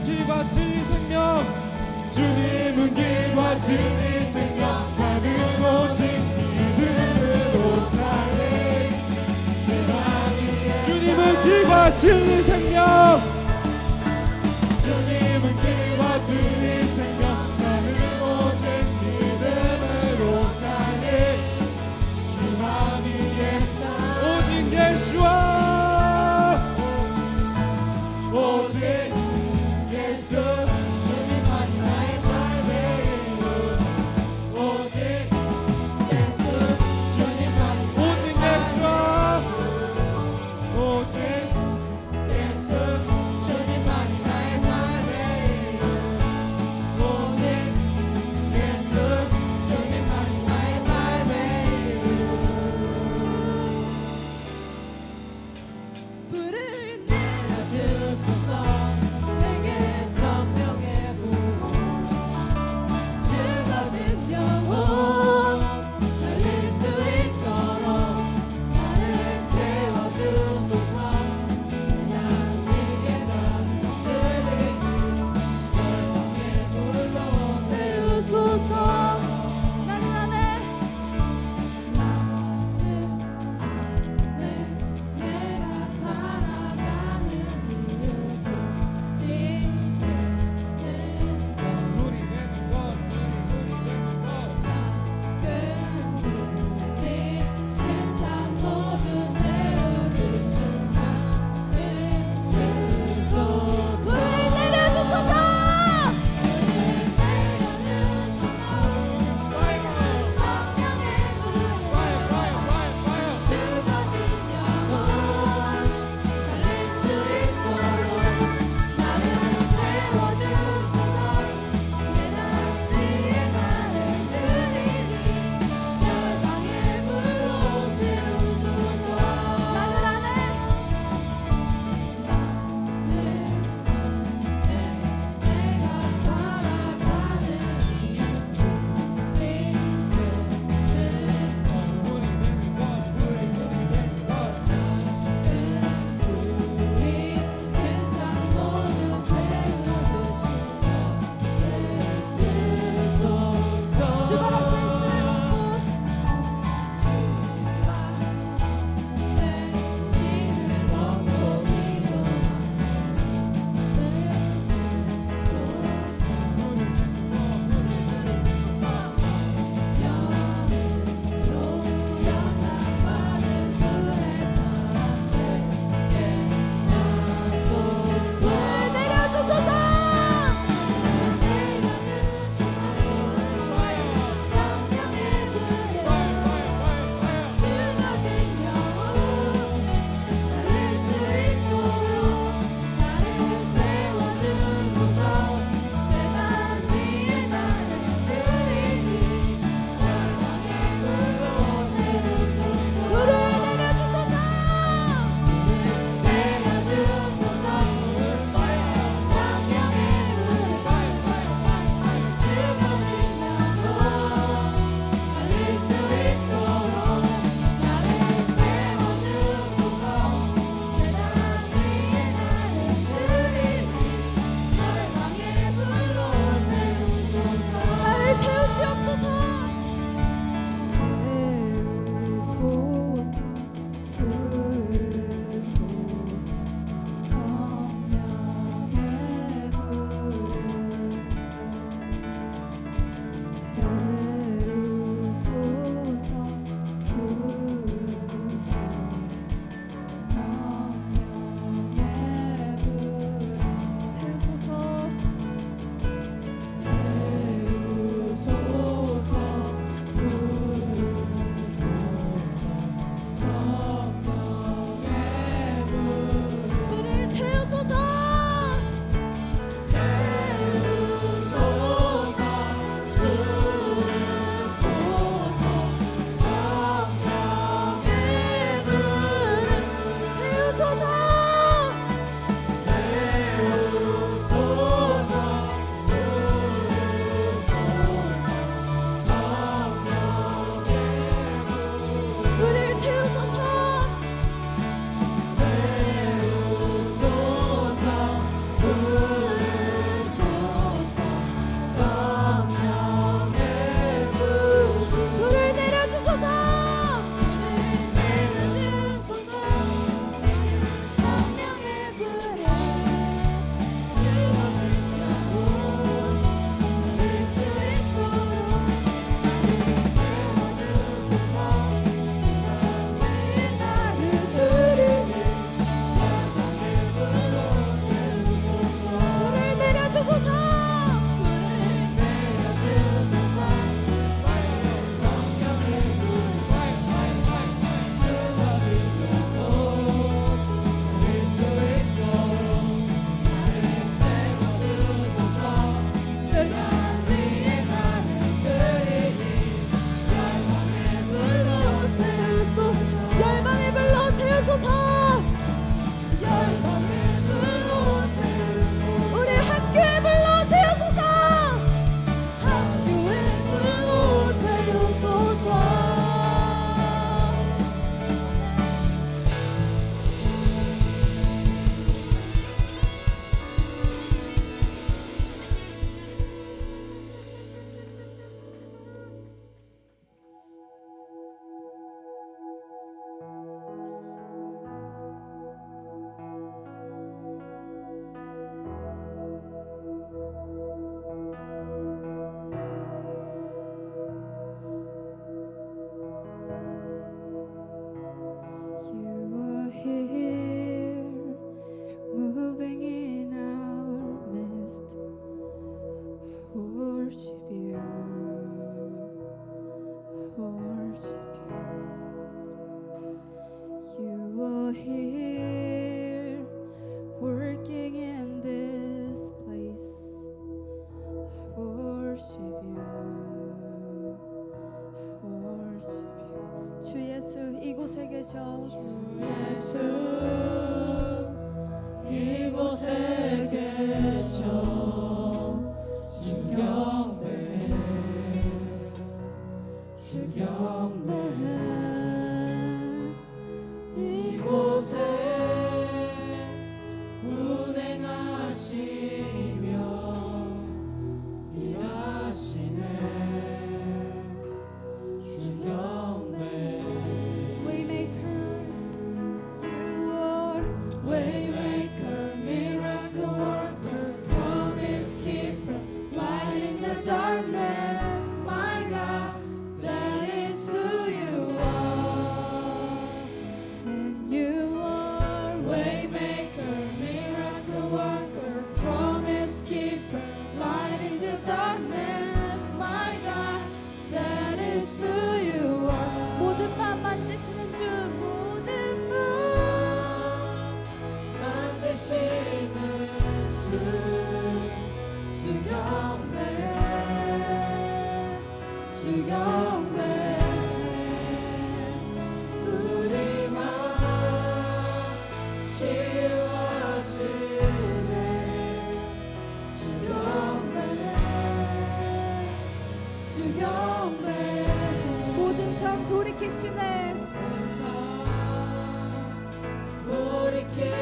길과 진리 생명 주님은 길과 진리 생명 나는 오직 믿음으로 살리 주님은 길과 진리 생명 주님은 길과 진리 생명 나는 오직 믿음으로 살리 주만이 예수 오직 예수와 오직 예수 주님만이 나의 삶의 이유 오직 예수 주님만이 오직 예수와 오직 예수 here working in this place. I worship you. I worship you. 주 예수 이곳에 계셔. 주 예수 이곳에 계셔. 주 경배 주 경배 이곳에 운행하시며 일하시네. 주 경배 Waymaker, you are Waymaker, miracle worker, promise keeper, light in the darkness. My God, that is who you are. and you are Waymaker, miracle worker, promise keeper, light in the darkness. My God, that is who you are. 모든 맘 만지시는 주 모든 맘 만지시는 주 경배 주 경배 우리 맘 치유하시네. 주 경배 주 경배 모든 삶 돌이키시네.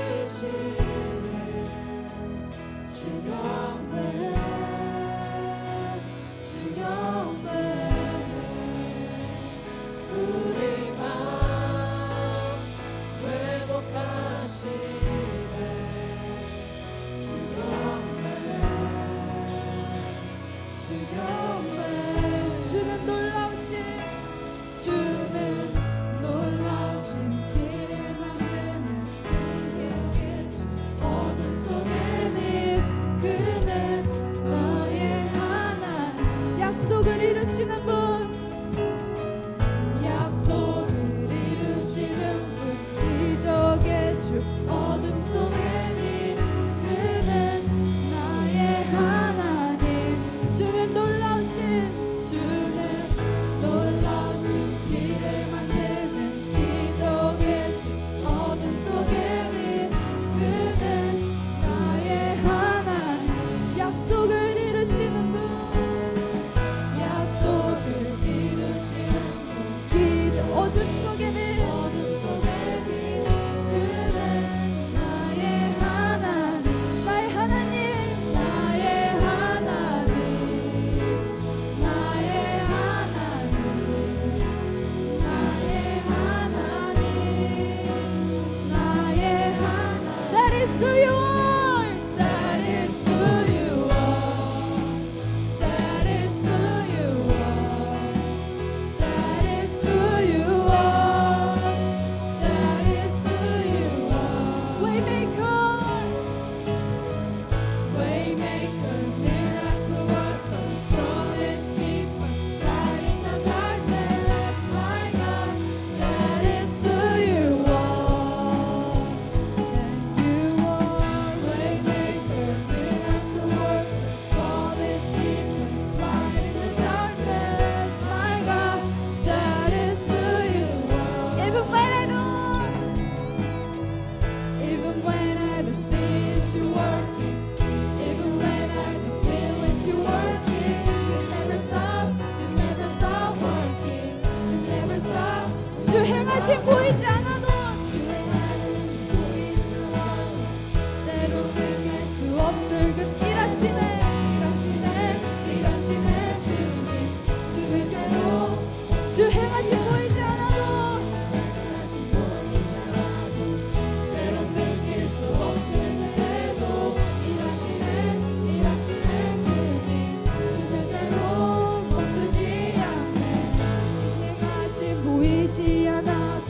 돌이키시네. 주 경배 주 경배 우리 맘 회복하시네. 주 경배 주 경배 주는 놀라우신 주는 놀라우신 길을 만드는 긍휼의 주. 어둠 속에 빛 그는 나의 하나님. 약속을 이루시는 분, 약속을 이루시는 분 기적의 주. 어둠 속에 빛 그는 나의 하나님. 주는 놀라우신 주는 놀라우신 길을 만드는 기적의 주. 어둠 속에 빛 그는 나의 하나님. 약속을 이루시는 분, 약속을 이루시는 분 기적 어둠 속에 빛 어둠 속에 빛 그는 나의 하나님. 나의 하나님, 나의 하나님 나의 하나님 나의 하나님 나의 하나님. That is who you are. That is who you are. That is who you are. That is who you are. That is who you are. Waymaker, Waymaker, miracle worker, promise keeper, light in the darkness. My God, that is who you are. and you are Waymaker, miracle worker, promise keeper, light in the darkness. My God, that is who you are. even when I don't, even when I don't see it, you working. Even when I don't feel it, you're working. You never stop, you never stop working. You never stop. 주 행하심 보이지 않아도 주행하신 보이지 않아도 때론 느낄 수 없을 그 일하시네. 일하시네 주님. 주님께로 주 행하심 보이지 않아도 일하신 보이지 않아도 때론 느낄 수 없을 때도 일하시네 주님. 주 절대로 멈추지 않네. 행하심 보이지 않아도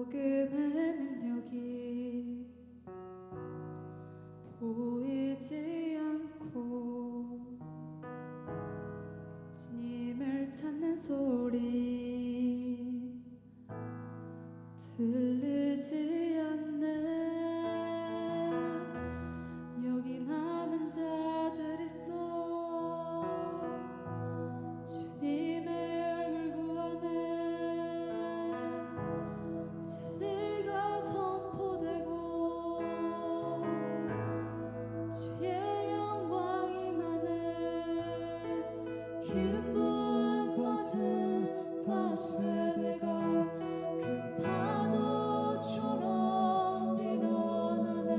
복음의 능력이 보이지 않고 주님을 찾는 소리 들리지 않네. 여기 남은 자들 있어. 주님의 얼굴 구하네. 진리가 선포되고 주의 영광 임하네. 기름 부음 받은 다음 세대가 큰 파도처럼 일어나네.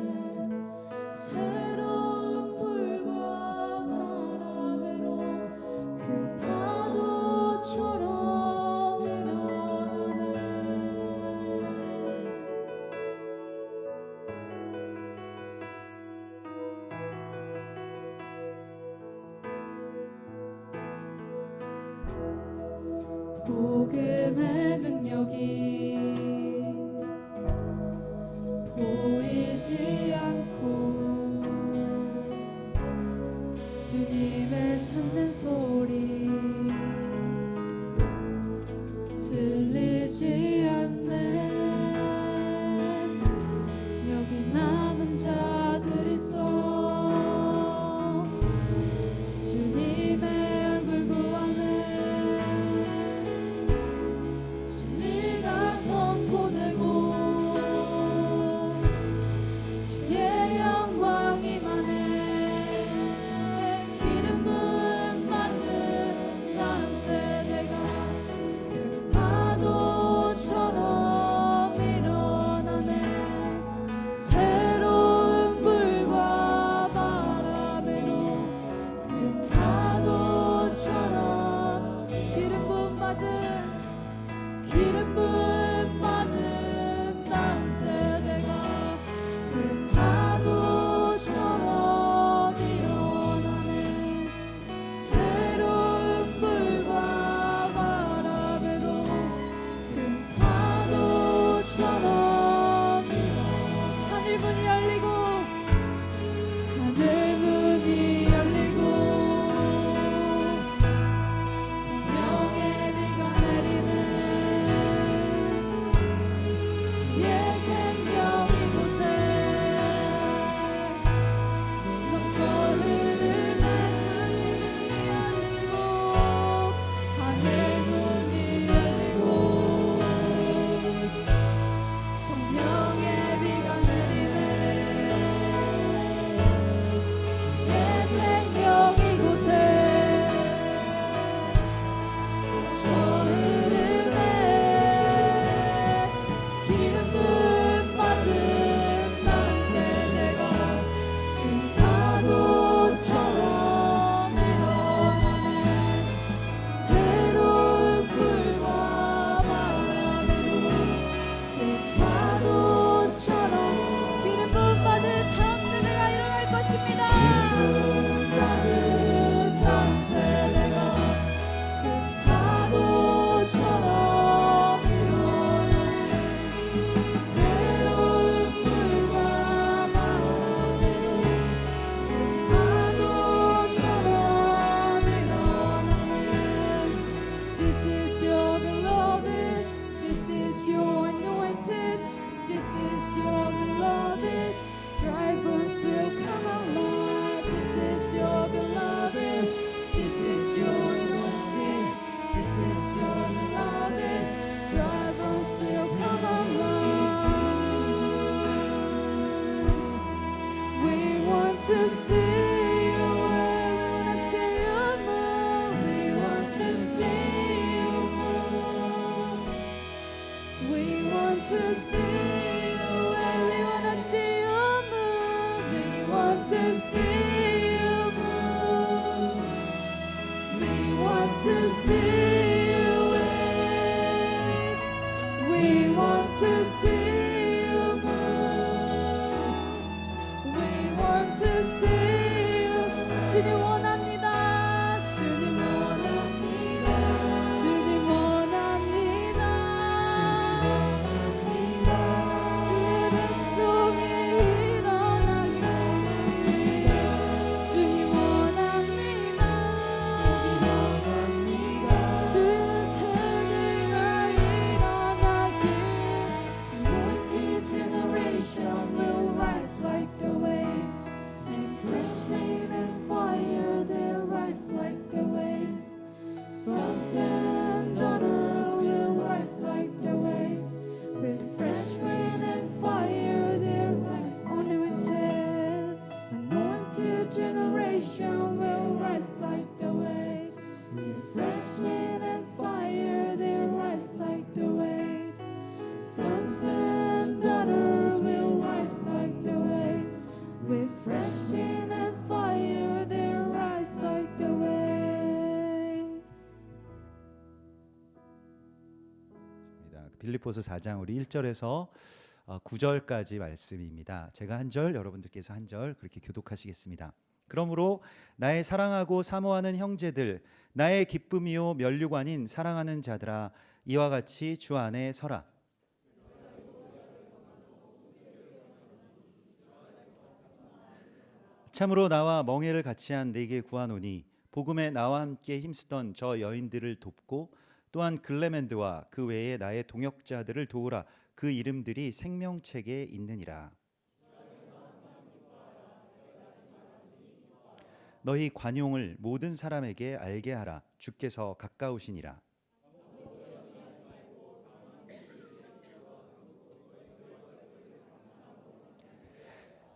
새로운 불과 바람으로 큰 파도처럼 일어나네. 복음의 능력이 보이지 않고 주님을 찾는 소리 들리지 않네. 여기 남은 자들 있어. 주님의 얼굴 구하네. 진리가 선포되고 주의 영광 임하네. 기름 부음 받은 빌립보서 4장 우리 1절에서 9절까지 말씀입니다. 제가 한 절, 여러분들께서 한 절 그렇게 교독하시겠습니다. 그러므로 나의 사랑하고 사모하는 형제들, 나의 기쁨이요 면류관인 사랑하는 자들아, 이와 같이 주 안에 서라. 참으로 나와 멍에를 같이 한 네게 구하노니 복음에 나와 함께 힘쓰던 저 여인들을 돕고 또한 글레멘드와 그 외에 나의 동역자들을 도우라. 그 이름들이 생명책에 있느니라. 너희 관용을 모든 사람에게 알게 하라. 주께서 가까우시니라.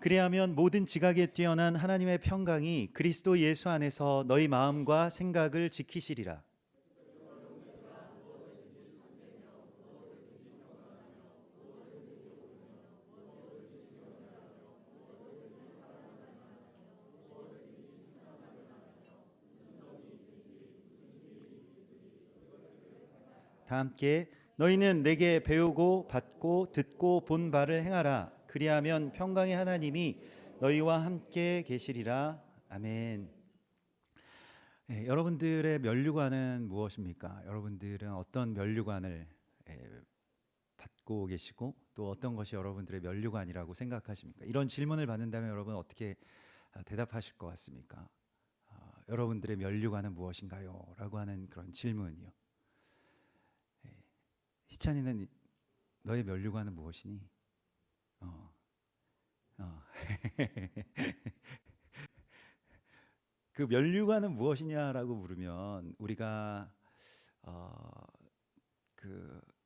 그리하면 모든 지각에 뛰어난 하나님의 평강이 그리스도 예수 안에서 너희 마음과 생각을 지키시리라. 다 함께 너희는 내게 배우고 받고 듣고 본 바를 행하라. 그리하면 평강의 하나님이 너희와 함께 계시리라. 아멘. 네, 여러분들의 면류관은 무엇입니까? 여러분들은 어떤 면류관을 받고 계시고 또 어떤 것이 여러분들의 면류관이라고 생각하십니까? 이런 질문을 받는다면 여러분 어떻게 대답하실 것 같습니까? 여러분들의 면류관은 무엇인가요? 라고 하는 그런 질문이요. 희찬이는 너의 면류관은 무엇이니? 그 면류관은 무엇이냐라고 물으면 우리가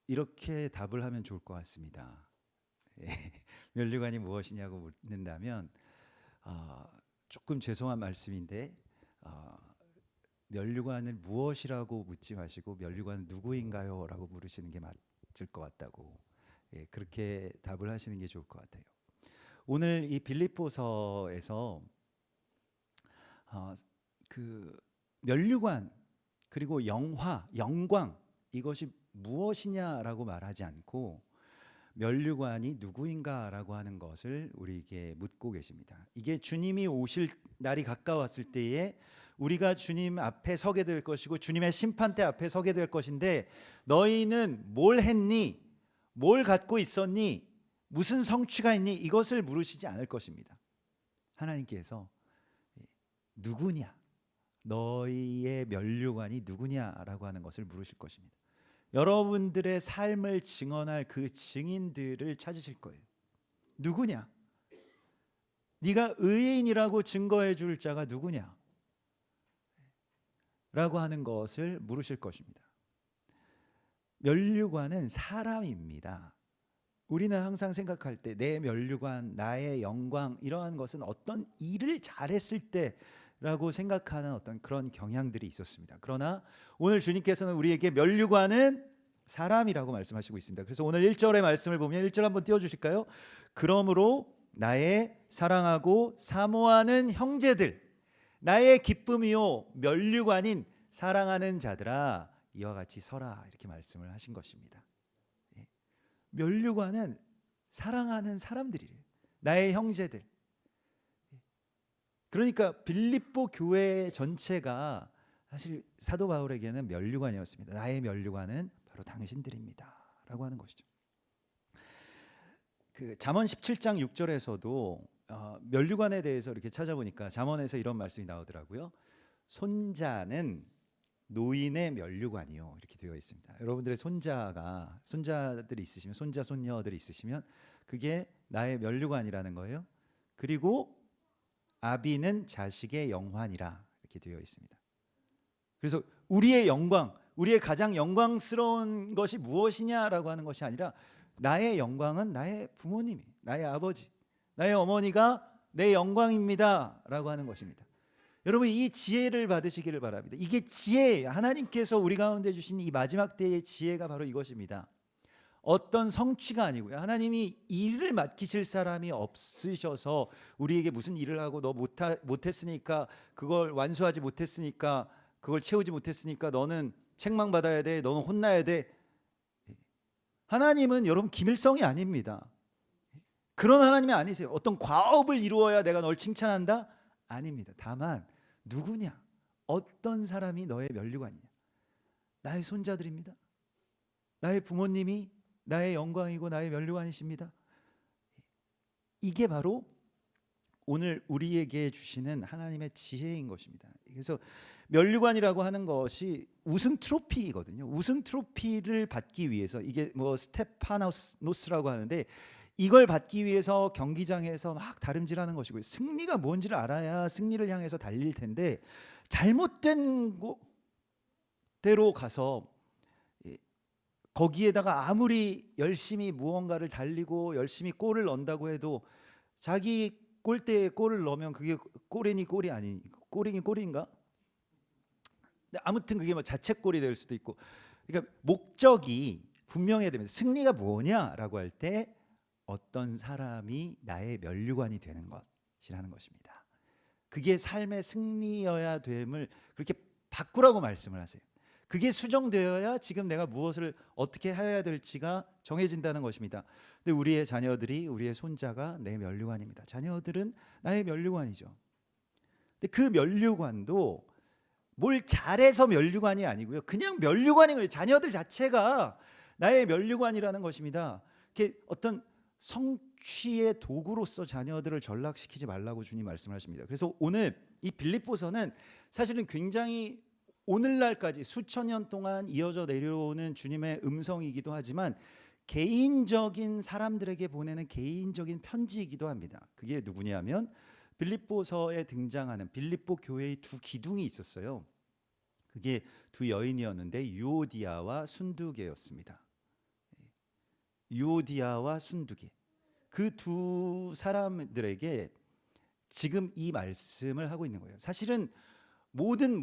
이렇게 답을 하면 좋을 것 같습니다. 면류관이 무엇이냐고 묻는다면 조금 죄송한 말씀인데 면류관을 무엇이라고 묻지 마시고 면류관은 누구인가요? 라고 물으시는 게 맞을 것 같다고 그렇게 답을 하시는 게 좋을 것 같아요. 오늘 이 빌립보서에서 그 면류관 그리고 영광 이것이 무엇이냐라고 말하지 않고 면류관이 누구인가라고 하는 것을 우리에게 묻고 계십니다. 이게 주님이 오실 날이 가까웠을 때에 우리가 주님 앞에 서게 될 것이고 주님의 심판대 앞에 서게 될 것인데 너희는 뭘 했니? 뭘 갖고 있었니? 무슨 성취가 있니? 이것을 물으시지 않을 것입니다. 하나님께서 누구냐? 너희의 면류관이 누구냐라고 하는 것을 물으실 것입니다. 여러분들의 삶을 증언할 그 증인들을 찾으실 거예요. 누구냐? 네가 의인이라고 증거해 줄 자가 누구냐? 라고 하는 것을 물으실 것입니다. 면류관은 사람입니다. 우리는 항상 생각할 때 내 면류관, 나의 영광 이러한 것은 어떤 일을 잘했을 때라고 생각하는 어떤 그런 경향들이 있었습니다. 그러나 오늘 주님께서는 우리에게 면류관은 사람이라고 말씀하시고 있습니다. 그래서 오늘 1절의 말씀을 보면 1절 한번 띄워주실까요? 그러므로 나의 사랑하고 사모하는 형제들, 나의 기쁨이요 면류관인 사랑하는 자들아, 이와 같이 서라, 이렇게 말씀을 하신 것입니다. 면류관은 사랑하는 사람들이래요. 나의 형제들. 그러니까 빌립보 교회 전체가 사실 사도 바울에게는 면류관이었습니다. 나의 면류관은 바로 당신들입니다 라고 하는 것이죠. 그 잠언 17장 6절에서도 면류관에 대해서 이렇게 찾아보니까 잠언에서 이런 말씀이 나오더라고요. 손자는 노인의 면류관이요, 이렇게 되어 있습니다. 여러분들의 손자들이 있으시면, 손자 손녀들이 있으시면 그게 나의 면류관이라는 거예요. 그리고 아비는 자식의 영환이라, 이렇게 되어 있습니다. 그래서 우리의 영광, 우리의 가장 영광스러운 것이 무엇이냐라고 하는 것이 아니라 나의 영광은 나의 부모님이, 나의 아버지, 나의 어머니가 내 영광입니다 라고 하는 것입니다. 여러분, 이 지혜를 받으시기를 바랍니다. 이게 지혜예요. 하나님께서 우리 가운데 주신 이 마지막 때의 지혜가 바로 이것입니다. 어떤 성취가 아니고요. 하나님이 일을 맡기실 사람이 없으셔서 우리에게 무슨 일을 하고 너 못했으니까, 그걸 완수하지 못했으니까, 그걸 채우지 못했으니까 너는 책망받아야 돼, 너는 혼나야 돼. 하나님은 여러분 기밀성이 아닙니다. 그런 하나님이 아니세요. 어떤 과업을 이루어야 내가 널 칭찬한다? 아닙니다. 다만 누구냐? 어떤 사람이 너의 면류관이냐? 나의 손자들입니다. 나의 부모님이 나의 영광이고 나의 면류관이십니다. 이게 바로 오늘 우리에게 주시는 하나님의 지혜인 것입니다. 그래서 면류관이라고 하는 것이 우승 트로피거든요. 우승 트로피를 받기 위해서 이게 뭐 스테파노스라고 하는데 이걸 받기 위해서 경기장에서 막 다름질하는 것이고 승리가 뭔지를 알아야 승리를 향해서 달릴 텐데 잘못된 곳대로 가서 거기에다가 아무리 열심히 무언가를 달리고 열심히 골을 넣는다고 해도 자기 골대에 골을 넣으면 그게 골이니 골이 아니 골이니 골인가? 아무튼 그게 뭐 자책골이 될 수도 있고 그러니까 목적이 분명해야 됩니다. 승리가 뭐냐라고 할 때 어떤 사람이 나의 면류관이 되는 것이라는 것입니다. 그게 삶의 승리여야 됨을 그렇게 바꾸라고 말씀을 하세요. 그게 수정되어야 지금 내가 무엇을 어떻게 해야 될지가 정해진다는 것입니다. 근데 우리의 자녀들이 우리의 손자가 내 면류관입니다. 자녀들은 나의 면류관이죠. 근데 그 면류관도 뭘 잘해서 면류관이 아니고요. 그냥 면류관인 거예요. 자녀들 자체가 나의 면류관이라는 것입니다. 이렇게 어떤 성취의 도구로서 자녀들을 전락시키지 말라고 주님 말씀하십니다. 그래서 오늘 이 빌립보서는 사실은 굉장히 오늘날까지 수천 년 동안 이어져 내려오는 주님의 음성이기도 하지만 개인적인 사람들에게 보내는 개인적인 편지이기도 합니다. 그게 누구냐면 빌립보서에 등장하는 빌립보 교회의 두 기둥이 있었어요. 그게 두 여인이었는데 유오디아와 순두계였습니다. 유오디아와 순두계 그 두 사람들에게 지금 이 말씀을 하고 있는 거예요. 사실은 모든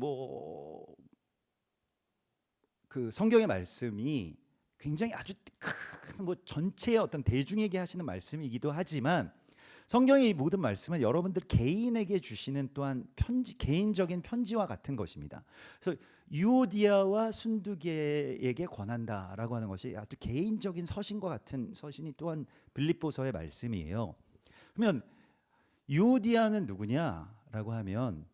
그 성경의 말씀이 굉장히 아주 큰 전체의 어떤 대중에게 하시는 말씀이기도 하지만 성경의 이 모든 말씀은 여러분들 개인에게 주시는 또한 개인적인 편지와 같은 것입니다. 그래서 유오디아와 순두계에게 권한다라고 하는 것이 아주 개인적인 서신과 같은 서신이 또한 빌립보서의 말씀이에요. 그러면 유오디아는 누구냐라고 하면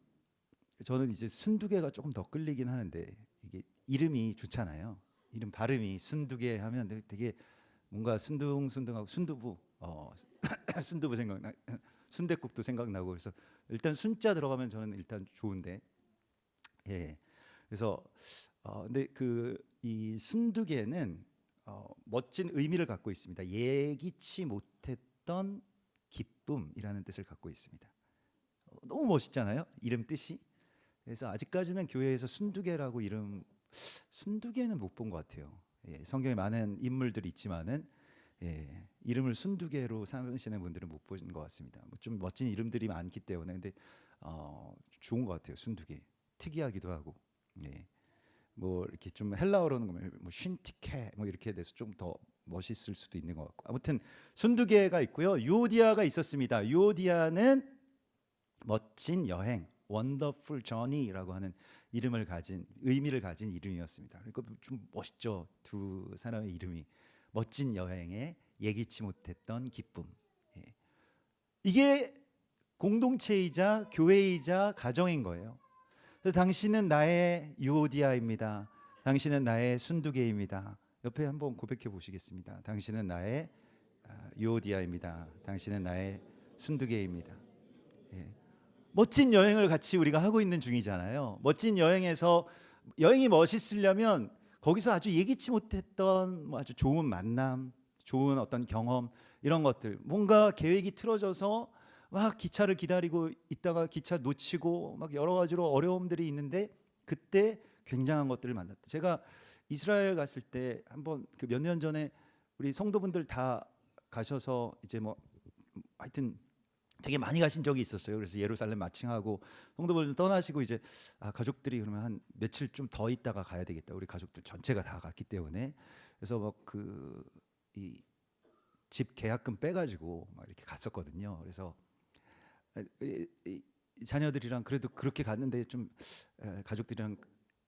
저는 이제 순두계가 조금 더 끌리긴 하는데 이게 이름이 좋잖아요. 이름 발음이 순두계 하면 되게 뭔가 순둥순둥하고 순두부 순두부 생각나 순댓국도 생각나고 그래서 일단 순자 들어가면 저는 일단 좋은데 그래서 근데 그 이 순두계는 멋진 의미를 갖고 있습니다. 예기치 못했던 기쁨이라는 뜻을 갖고 있습니다. 너무 멋있잖아요. 이름 뜻이. 그래서 아직까지는 교회에서 순두계라고 순두계는 못 본 것 같아요. 성경에 많은 인물들이 있지만은 이름을 순두계로 삼으시는 분들은 못 보신 것 같습니다. 좀 멋진 이름들이 많기 때문에 근데 좋은 것 같아요. 순두계 특이하기도 하고 뭐 이렇게 좀 헬라어로는 뭐 쉰티케 뭐 이렇게 돼서 좀 더 멋있을 수도 있는 것 같고 아무튼 순두계가 있고요. 유오디아가 있었습니다. 유오디아는 멋진 여행 원더풀 저니라고 하는 의미를 가진 이름이었습니다. 그러니까 좀 멋있죠. 두 사람의 이름이 멋진 여행에 예기치 못했던 기쁨. 이게 공동체이자 교회이자 가정인 거예요. 그래서 당신은 나의 유오디아입니다. 당신은 나의 순두계입니다. 옆에 한번 고백해 보시겠습니다. 당신은 나의 유오디아입니다. 당신은 나의 순두계입니다. 멋진 여행을 같이 우리가 하고 있는 중이잖아요. 멋진 여행에서 여행이 멋있으려면 거기서 아주 예기치 못했던 아주 좋은 만남, 좋은 어떤 경험 이런 것들 뭔가 계획이 틀어져서 막 기차를 기다리고 있다가 기차 놓치고 막 여러 가지로 어려움들이 있는데 그때 굉장한 것들을 만났다. 제가 이스라엘 갔을 때 한번 그 몇 년 전에 우리 성도분들 다 가셔서 이제 뭐 하여튼 되게 많이 가신 적이 있었어요. 그래서 예루살렘 마칭하고 성도분들 떠나시고 이제 가족들이 그러면 한 며칠 좀 더 있다가 가야 되겠다. 우리 가족들 전체가 다 갔기 때문에 그래서 막 그 이 집 계약금 빼가지고 막 이렇게 갔었거든요. 그래서 자녀들이랑 그래도 그렇게 갔는데 좀 가족들이랑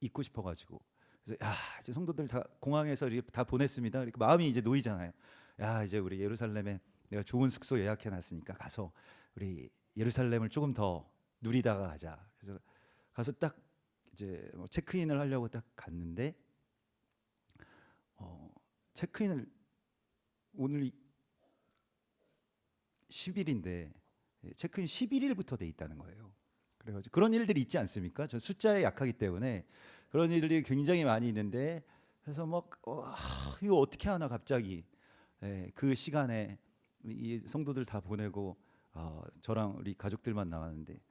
있고 싶어가지고 그래서 야 이제 성도들 다 공항에서 이렇게 다 보냈습니다. 이렇게 마음이 이제 놓이잖아요. 야 이제 우리 예루살렘에 내가 좋은 숙소 예약해 놨으니까 가서 우리 예루살렘을 조금 더 누리다가 가자. 그래서 가서 딱 이제 뭐 체크인을 하려고 딱 갔는데 체크인을 오늘 10일인데 체크인 11일부터 돼 있다는 거예요. 그래가지고 그런 일들이 있지 않습니까? 저 숫자에 약하기 때문에 그런 일들이 굉장히 많이 있는데 그래서 막 이거 어떻게 하나 갑자기 그 시간에 이 성도들 다 보내고 저랑 우리 가족들만 나왔는데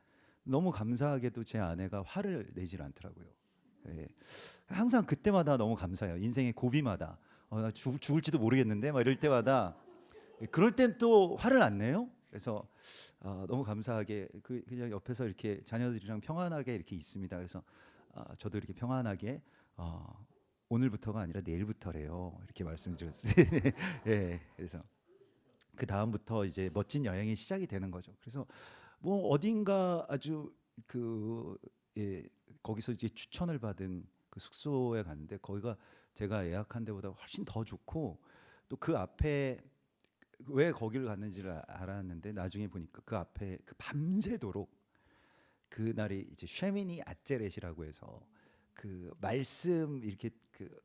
너무 감사하게도 제 아내가 화를 내질 않더라고요. 항상 그때마다 너무 감사해요. 인생의 고비마다 나 죽을지도 모르겠는데 막 이럴 때마다 그럴 땐 또 화를 안 내요. 그래서 너무 감사하게 그냥 옆에서 이렇게 자녀들이랑 평안하게 이렇게 있습니다. 그래서 저도 이렇게 평안하게 오늘부터가 아니라 내일부터래요. 이렇게 말씀드렸어요. 예, 그래서 그 다음부터 이제 멋진 여행이 시작이 되는 거죠. 그래서 뭐 어딘가 아주 거기서 이제 추천을 받은 그 숙소에 갔는데 거기가 제가 예약한 데보다 훨씬 더 좋고 또 그 앞에 왜 거기를 갔는지를 알았는데 나중에 보니까 그 앞에 밤새도록 그날이 이제 쉐미니 아제렛이라고 해서 그 말씀 이렇게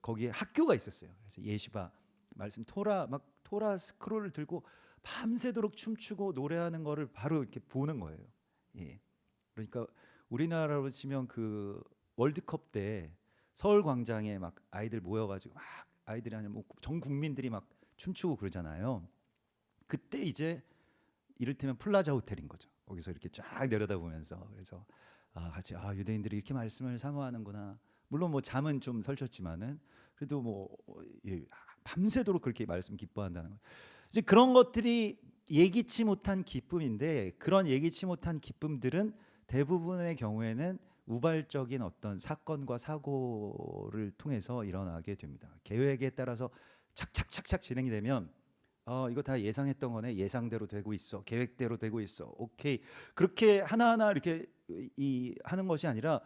거기에 학교가 있었어요. 그래서 예시바 말씀 토라 스크롤을 들고 밤새도록 춤추고 노래하는 거를 바로 이렇게 보는 거예요. 예. 그러니까 우리나라로 치면 그 월드컵 때 서울 광장에 막 아이들 모여가지고 막 아이들이 아니면 뭐 전 국민들이 막 춤추고 그러잖아요. 그때 이제 이를테면 플라자 호텔인 거죠. 거기서 이렇게 쫙 내려다보면서 그래서 같이 유대인들이 이렇게 말씀을 사모하는구나. 물론 뭐 잠은 좀 설쳤지만은 그래도 뭐 밤새도록 그렇게 말씀 기뻐한다는 거. 이제 그런 것들이 예기치 못한 기쁨인데 그런 예기치 못한 기쁨들은 대부분의 경우에는 우발적인 어떤 사건과 사고를 통해서 일어나게 됩니다. 계획에 따라서 착착착착 진행이 되면 이거 다 예상했던 거네. 예상대로 되고 있어. 계획대로 되고 있어. 오케이. 그렇게 하나하나 이렇게 하는 것이 아니라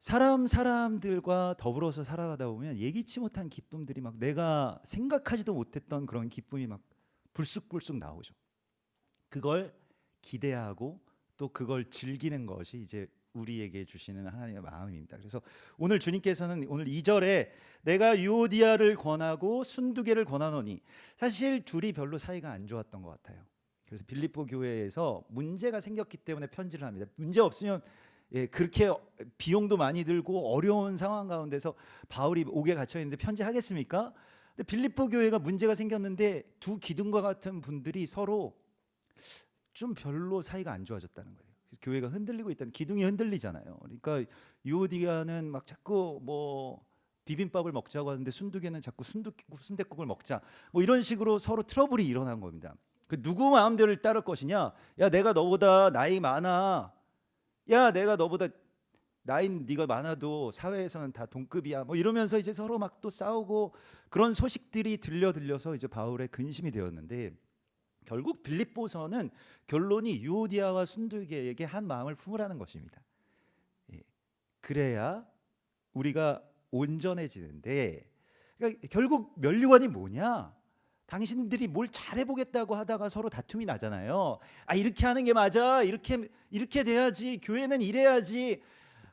사람들과 더불어서 살아가다 보면 예기치 못한 기쁨들이 막 내가 생각하지도 못했던 그런 기쁨이 막 불쑥불쑥 나오죠. 그걸 기대하고 또 그걸 즐기는 것이 이제 우리에게 주시는 하나님의 마음입니다. 그래서 오늘 주님께서는 오늘 2절에 내가 유오디아를 권하고 순두개를 권하노니 사실 둘이 별로 사이가 안 좋았던 것 같아요. 그래서 빌립보 교회에서 문제가 생겼기 때문에 편지를 합니다. 문제 없으면 그렇게 비용도 많이 들고 어려운 상황 가운데서 바울이 옥에 갇혀 있는데 편지하겠습니까? 근데 빌립보 교회가 문제가 생겼는데 두 기둥과 같은 분들이 서로 좀 별로 사이가 안 좋아졌다는 거예요. 교회가 흔들리고 있다는 기둥이 흔들리잖아요. 그러니까 유오디아는 막 자꾸 뭐 비빔밥을 먹자고 하는데 순두개는 자꾸 순댓국을 먹자. 뭐 이런 식으로 서로 트러블이 일어난 겁니다. 그 누구 마음대로를 따를 것이냐? 야 내가 너보다 나이 많아. 야 내가 너보다 나이는 네가 많아도 사회에서는 다 동급이야. 뭐 이러면서 이제 서로 막 또 싸우고 그런 소식들이 들려서 이제 바울의 근심이 되었는데 결국 빌립보서는 결론이 유오디아와 순두개에게 한 마음을 품으라는 것입니다. 그래야 우리가 온전해지는데 그러니까 결국 면류관이 뭐냐? 당신들이 뭘 잘해보겠다고 하다가 서로 다툼이 나잖아요. 이렇게 하는 게 맞아. 이렇게 돼야지. 교회는 이래야지.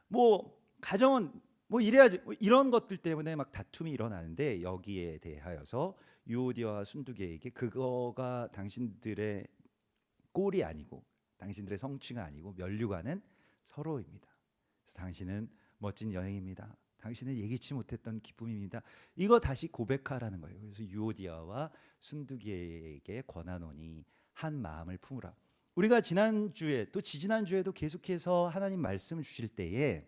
뭐 가정은 뭐 이래야지. 뭐 이런 것들 때문에 막 다툼이 일어나는데 여기에 대하여서 유오디아와 순두개에게 그거가 당신들의 꼴이 아니고 당신들의 성취가 아니고 면류관은 서로입니다. 그래서 당신은 멋진 여행입니다. 당신은 예기치 못했던 기쁨입니다. 이거 다시 고백하라는 거예요. 그래서 유오디아와 순두개에게 권하노니 한 마음을 품으라. 우리가 지난주에 또 지지난주에도 계속해서 하나님 말씀을 주실 때에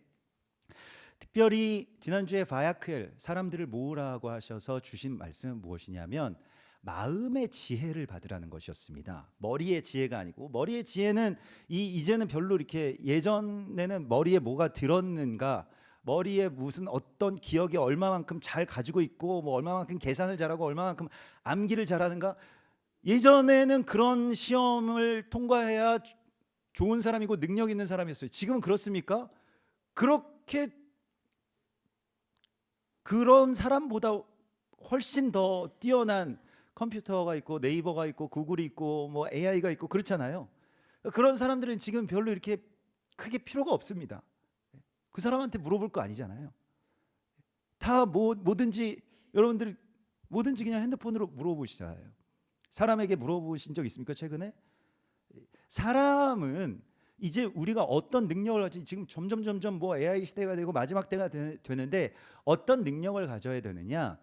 특별히 지난주에 바야크엘 사람들을 모으라고 하셔서 주신 말씀은 무엇이냐면 마음의 지혜를 받으라는 것이었습니다. 머리의 지혜가 아니고 머리의 지혜는 이제는 별로 이렇게 예전에는 머리에 뭐가 들었는가 머리에 무슨 어떤 기억이 얼마만큼 잘 가지고 있고 뭐 얼마만큼 계산을 잘하고 얼마만큼 암기를 잘하는가 예전에는 그런 시험을 통과해야 좋은 사람이고 능력 있는 사람이었어요. 지금은 그렇습니까? 그렇게 그런 사람보다 훨씬 더 뛰어난 컴퓨터가 있고 네이버가 있고 구글이 있고 뭐 AI가 있고 그렇잖아요. 그런 사람들은 지금 별로 이렇게 크게 필요가 없습니다. 그 사람한테 물어볼 거 아니잖아요. 다 뭐든지 여러분들 뭐든지 그냥 핸드폰으로 물어보시잖아요. 사람에게 물어보신 적 있습니까? 최근에? 사람은 이제 우리가 어떤 능력을 가지 지금 점점 뭐 AI 시대가 되고 마지막 때가 되는데 어떤 능력을 가져야 되느냐?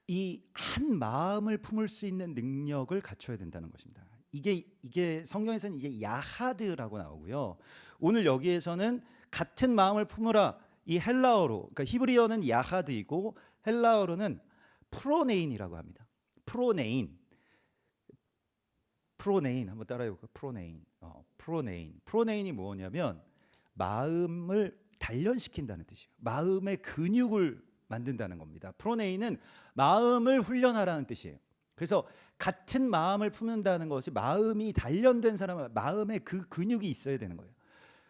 이 한 마음을 품을 수 있는 능력을 갖춰야 된다는 것입니다. 이게 성경에서는 이제 야하드라고 나오고요. 오늘 여기에서는 같은 마음을 품으라 이 헬라어로 그러니까 히브리어는 야하드이고 헬라어로는 프로네인이라고 합니다. 프로네인 한번 따라해볼까? 프로네인이 뭐냐면 마음을 단련시킨다는 뜻이에요. 마음의 근육을 만든다는 겁니다. 프로네인은 마음을 훈련하라는 뜻이에요. 그래서 같은 마음을 품는다는 것이 마음이 단련된 사람은 마음에 그 근육이 있어야 되는 거예요.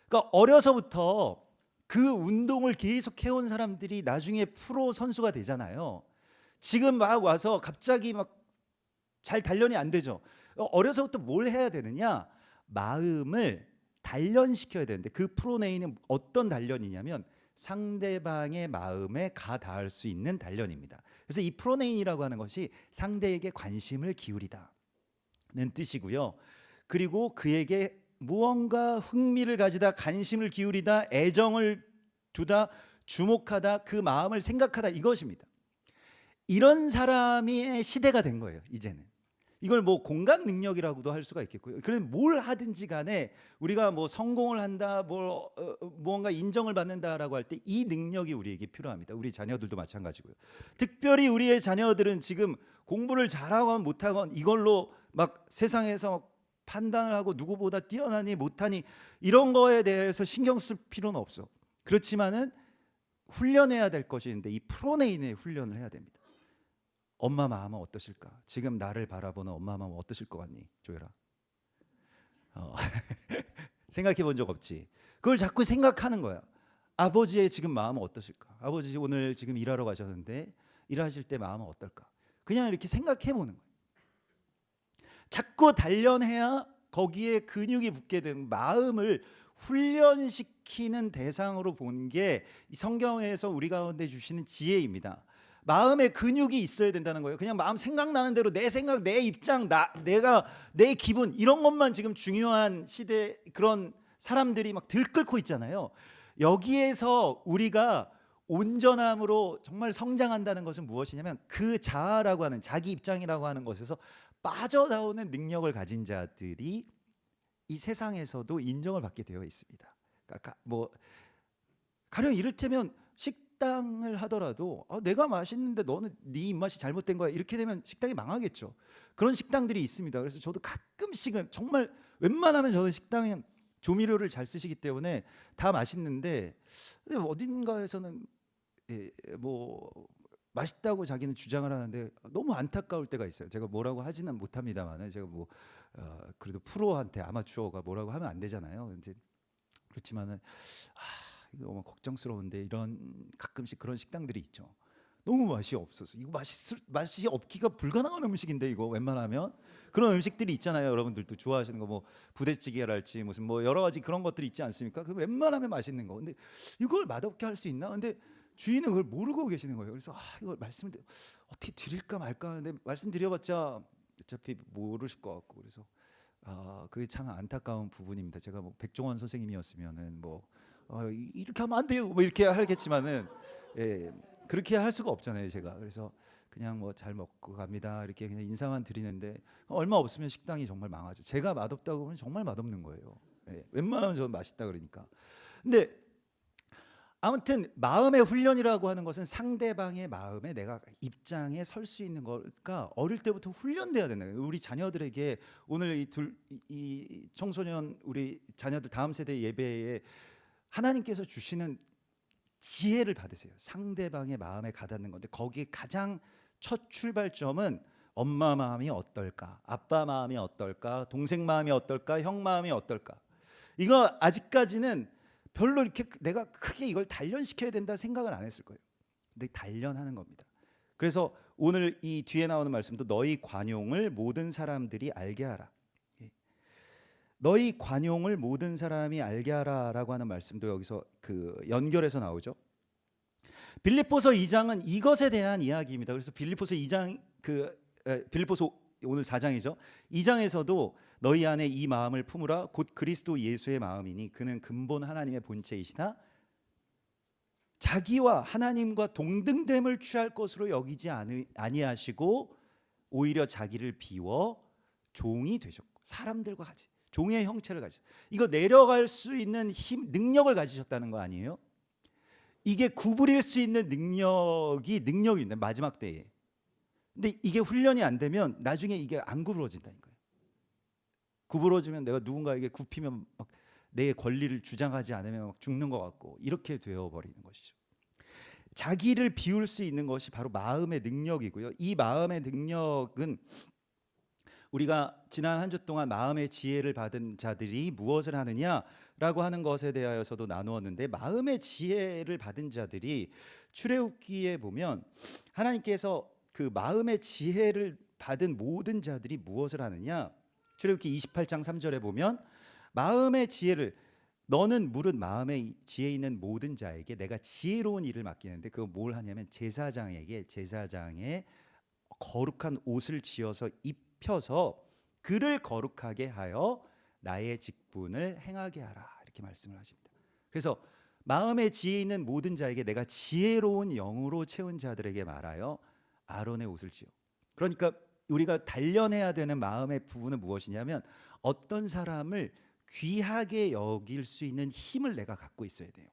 그러니까 어려서부터 그 운동을 계속 해온 사람들이 나중에 프로 선수가 되잖아요. 지금 막 와서 갑자기 막 잘 단련이 안 되죠. 어려서부터 뭘 해야 되느냐? 마음을 단련시켜야 되는데 그 프로네인은 어떤 단련이냐면 상대방의 마음에 가 닿을 수 있는 단련입니다. 그래서 이 프로네인이라고 하는 것이 상대에게 관심을 기울이다는 뜻이고요. 그리고 그에게 무언가 흥미를 가지다, 관심을 기울이다, 애정을 두다, 주목하다, 그 마음을 생각하다 이것입니다. 이런 사람의 시대가 된 거예요. 이제는 이걸 뭐 공감 능력이라고도 할 수가 있겠고요. 그럼 뭘 하든지 간에 우리가 뭐 성공을 한다, 무언가 인정을 받는다라고 할 때 이 능력이 우리에게 필요합니다. 우리 자녀들도 마찬가지고요. 특별히 우리의 자녀들은 지금 공부를 잘하건 못하건 이걸로 막 세상에서 판단을 하고 누구보다 뛰어나니 못하니 이런 거에 대해서 신경 쓸 필요는 없어. 그렇지만은 훈련해야 될 것이 있는데 이 프로네인의 훈련을 해야 됩니다. 엄마 마음은 어떠실까? 지금 나를 바라보는 엄마 마음은 어떠실 것 같니? 조율아. 생각해 본 적 없지. 그걸 자꾸 생각하는 거야. 아버지의 지금 마음은 어떠실까? 아버지 오늘 지금 일하러 가셨는데 일하실 때 마음은 어떨까? 그냥 이렇게 생각해 보는 거야. 자꾸 단련해야 거기에 근육이 붙게 되는 마음을 훈련시키는 대상으로 본 게 성경에서 우리 가운데 주시는 지혜입니다. 마음의 근육이 있어야 된다는 거예요. 그냥 마음 생각나는 대로 내 생각, 내 입장, 내가 내 기분 이런 것만 지금 중요한 시대 그런 사람들이 막 들끓고 있잖아요. 여기에서 우리가 온전함으로 정말 성장한다는 것은 무엇이냐면 그 자아라고 하는 자기 입장이라고 하는 것에서 빠져나오는 능력을 가진 자들이 이 세상에서도 인정을 받게 되어 있습니다. 그러니까 뭐 가령 이를테면 식당을 하더라도 내가 맛있는데 너는 네 입맛이 잘못된 거야 이렇게 되면 식당이 망하겠죠. 그런 식당들이 있습니다. 그래서 저도 가끔씩은 정말 웬만하면 저는 식당에 조미료를 잘 쓰시기 때문에 다 맛있는데 근데 어딘가에서는 뭐 맛있다고 자기는 주장을 하는데 너무 안타까울 때가 있어요. 제가 뭐라고 하지는 못합니다만 제가 뭐 그래도 프로한테 아마추어가 뭐라고 하면 안 되잖아요. 이제 그렇지만은 이거 너무 걱정스러운데 이런 가끔씩 그런 식당들이 있죠. 너무 맛이 없어서 이거 맛이 없기가 불가능한 음식인데 이거 웬만하면 그런 음식들이 있잖아요. 여러분들도 좋아하시는 거 뭐 부대찌개랄지 무슨 뭐 여러 가지 그런 것들이 있지 않습니까? 그 웬만하면 맛있는 거. 근데 이걸 맛없게 할 수 있나? 근데 주인은 그걸 모르고 계시는 거예요. 그래서 이걸 말씀을 어떻게 드릴까 말까 하는데 말씀드려봤자 어차피 모르실 것 같고 그래서 그게 참 안타까운 부분입니다. 제가 뭐 백종원 선생님이었으면은 뭐 이렇게 하면 안 돼요. 뭐 이렇게 하겠지만은 그렇게 할 수가 없잖아요. 제가 그래서 그냥 뭐 잘 먹고 갑니다. 이렇게 그냥 인사만 드리는데 얼마 없으면 식당이 정말 망하죠. 제가 맛없다고 하면 정말 맛없는 거예요. 웬만하면 저는 맛있다 그러니까. 근데 아무튼 마음의 훈련이라고 하는 것은 상대방의 마음에 내가 입장에 설 수 있는 거가 어릴 때부터 훈련돼야 되는 거예요. 우리 자녀들에게 오늘 이 청소년 우리 자녀들 다음 세대 예배에 하나님께서 주시는 지혜를 받으세요. 상대방의 마음에 가닿는 건데 거기에 가장 첫 출발점은 엄마 마음이 어떨까? 아빠 마음이 어떨까? 동생 마음이 어떨까? 형 마음이 어떨까? 이거 아직까지는 별로 이렇게 내가 크게 이걸 단련시켜야 된다 생각을 안 했을 거예요. 단련하는 겁니다. 그래서 오늘 이 뒤에 나오는 말씀도 너희 관용을 모든 사람들이 알게 하라. 너희 관용을 모든 사람이 알게 하라라고 하는 말씀도 여기서 그 연결해서 나오죠. 빌립보서 2장은 이것에 대한 이야기입니다. 그래서 빌립보서 2장 빌립보서 오늘 4장이죠. 2장에서도 너희 안에 이 마음을 품으라 곧 그리스도 예수의 마음이니 그는 근본 하나님의 본체이시나 자기와 하나님과 동등됨을 취할 것으로 여기지 아니하시고 오히려 자기를 비워 종이 되셨고 사람들과 같이 종의 형체를 가지셨. 이거 내려갈 수 있는 힘, 능력을 가지셨다는 거 아니에요? 이게 구부릴 수 있는 능력인데 마지막 때에. 근데 이게 훈련이 안 되면 나중에 이게 안 구부러진다는 거예요. 구부러지면 내가 누군가에게 굽히면 막 내 권리를 주장하지 않으면 막 죽는 것 같고 이렇게 되어버리는 것이죠. 자기를 비울 수 있는 것이 바로 마음의 능력이고요. 이 마음의 능력은 우리가 지난 한 주 동안 마음의 지혜를 받은 자들이 무엇을 하느냐라고 하는 것에 대하여서도 나누었는데 마음의 지혜를 받은 자들이 출애굽기에 보면 하나님께서 그 마음의 지혜를 받은 모든 자들이 무엇을 하느냐 출애굽기 28장 3절에 보면 마음의 지혜를 너는 물은 마음의 지혜 있는 모든 자에게 내가 지혜로운 일을 맡기는데 그거 뭘 하냐면 제사장의 거룩한 옷을 지어서 입혀서 그를 거룩하게 하여 나의 직분을 행하게 하라 이렇게 말씀을 하십니다. 그래서 마음의 지혜 있는 모든 자에게 내가 지혜로운 영으로 채운 자들에게 말하여 아론의 옷을 지어. 그러니까 우리가 단련해야 되는 마음의 부분은 무엇이냐면 어떤 사람을 귀하게 여길 수 있는 힘을 내가 갖고 있어야 돼요.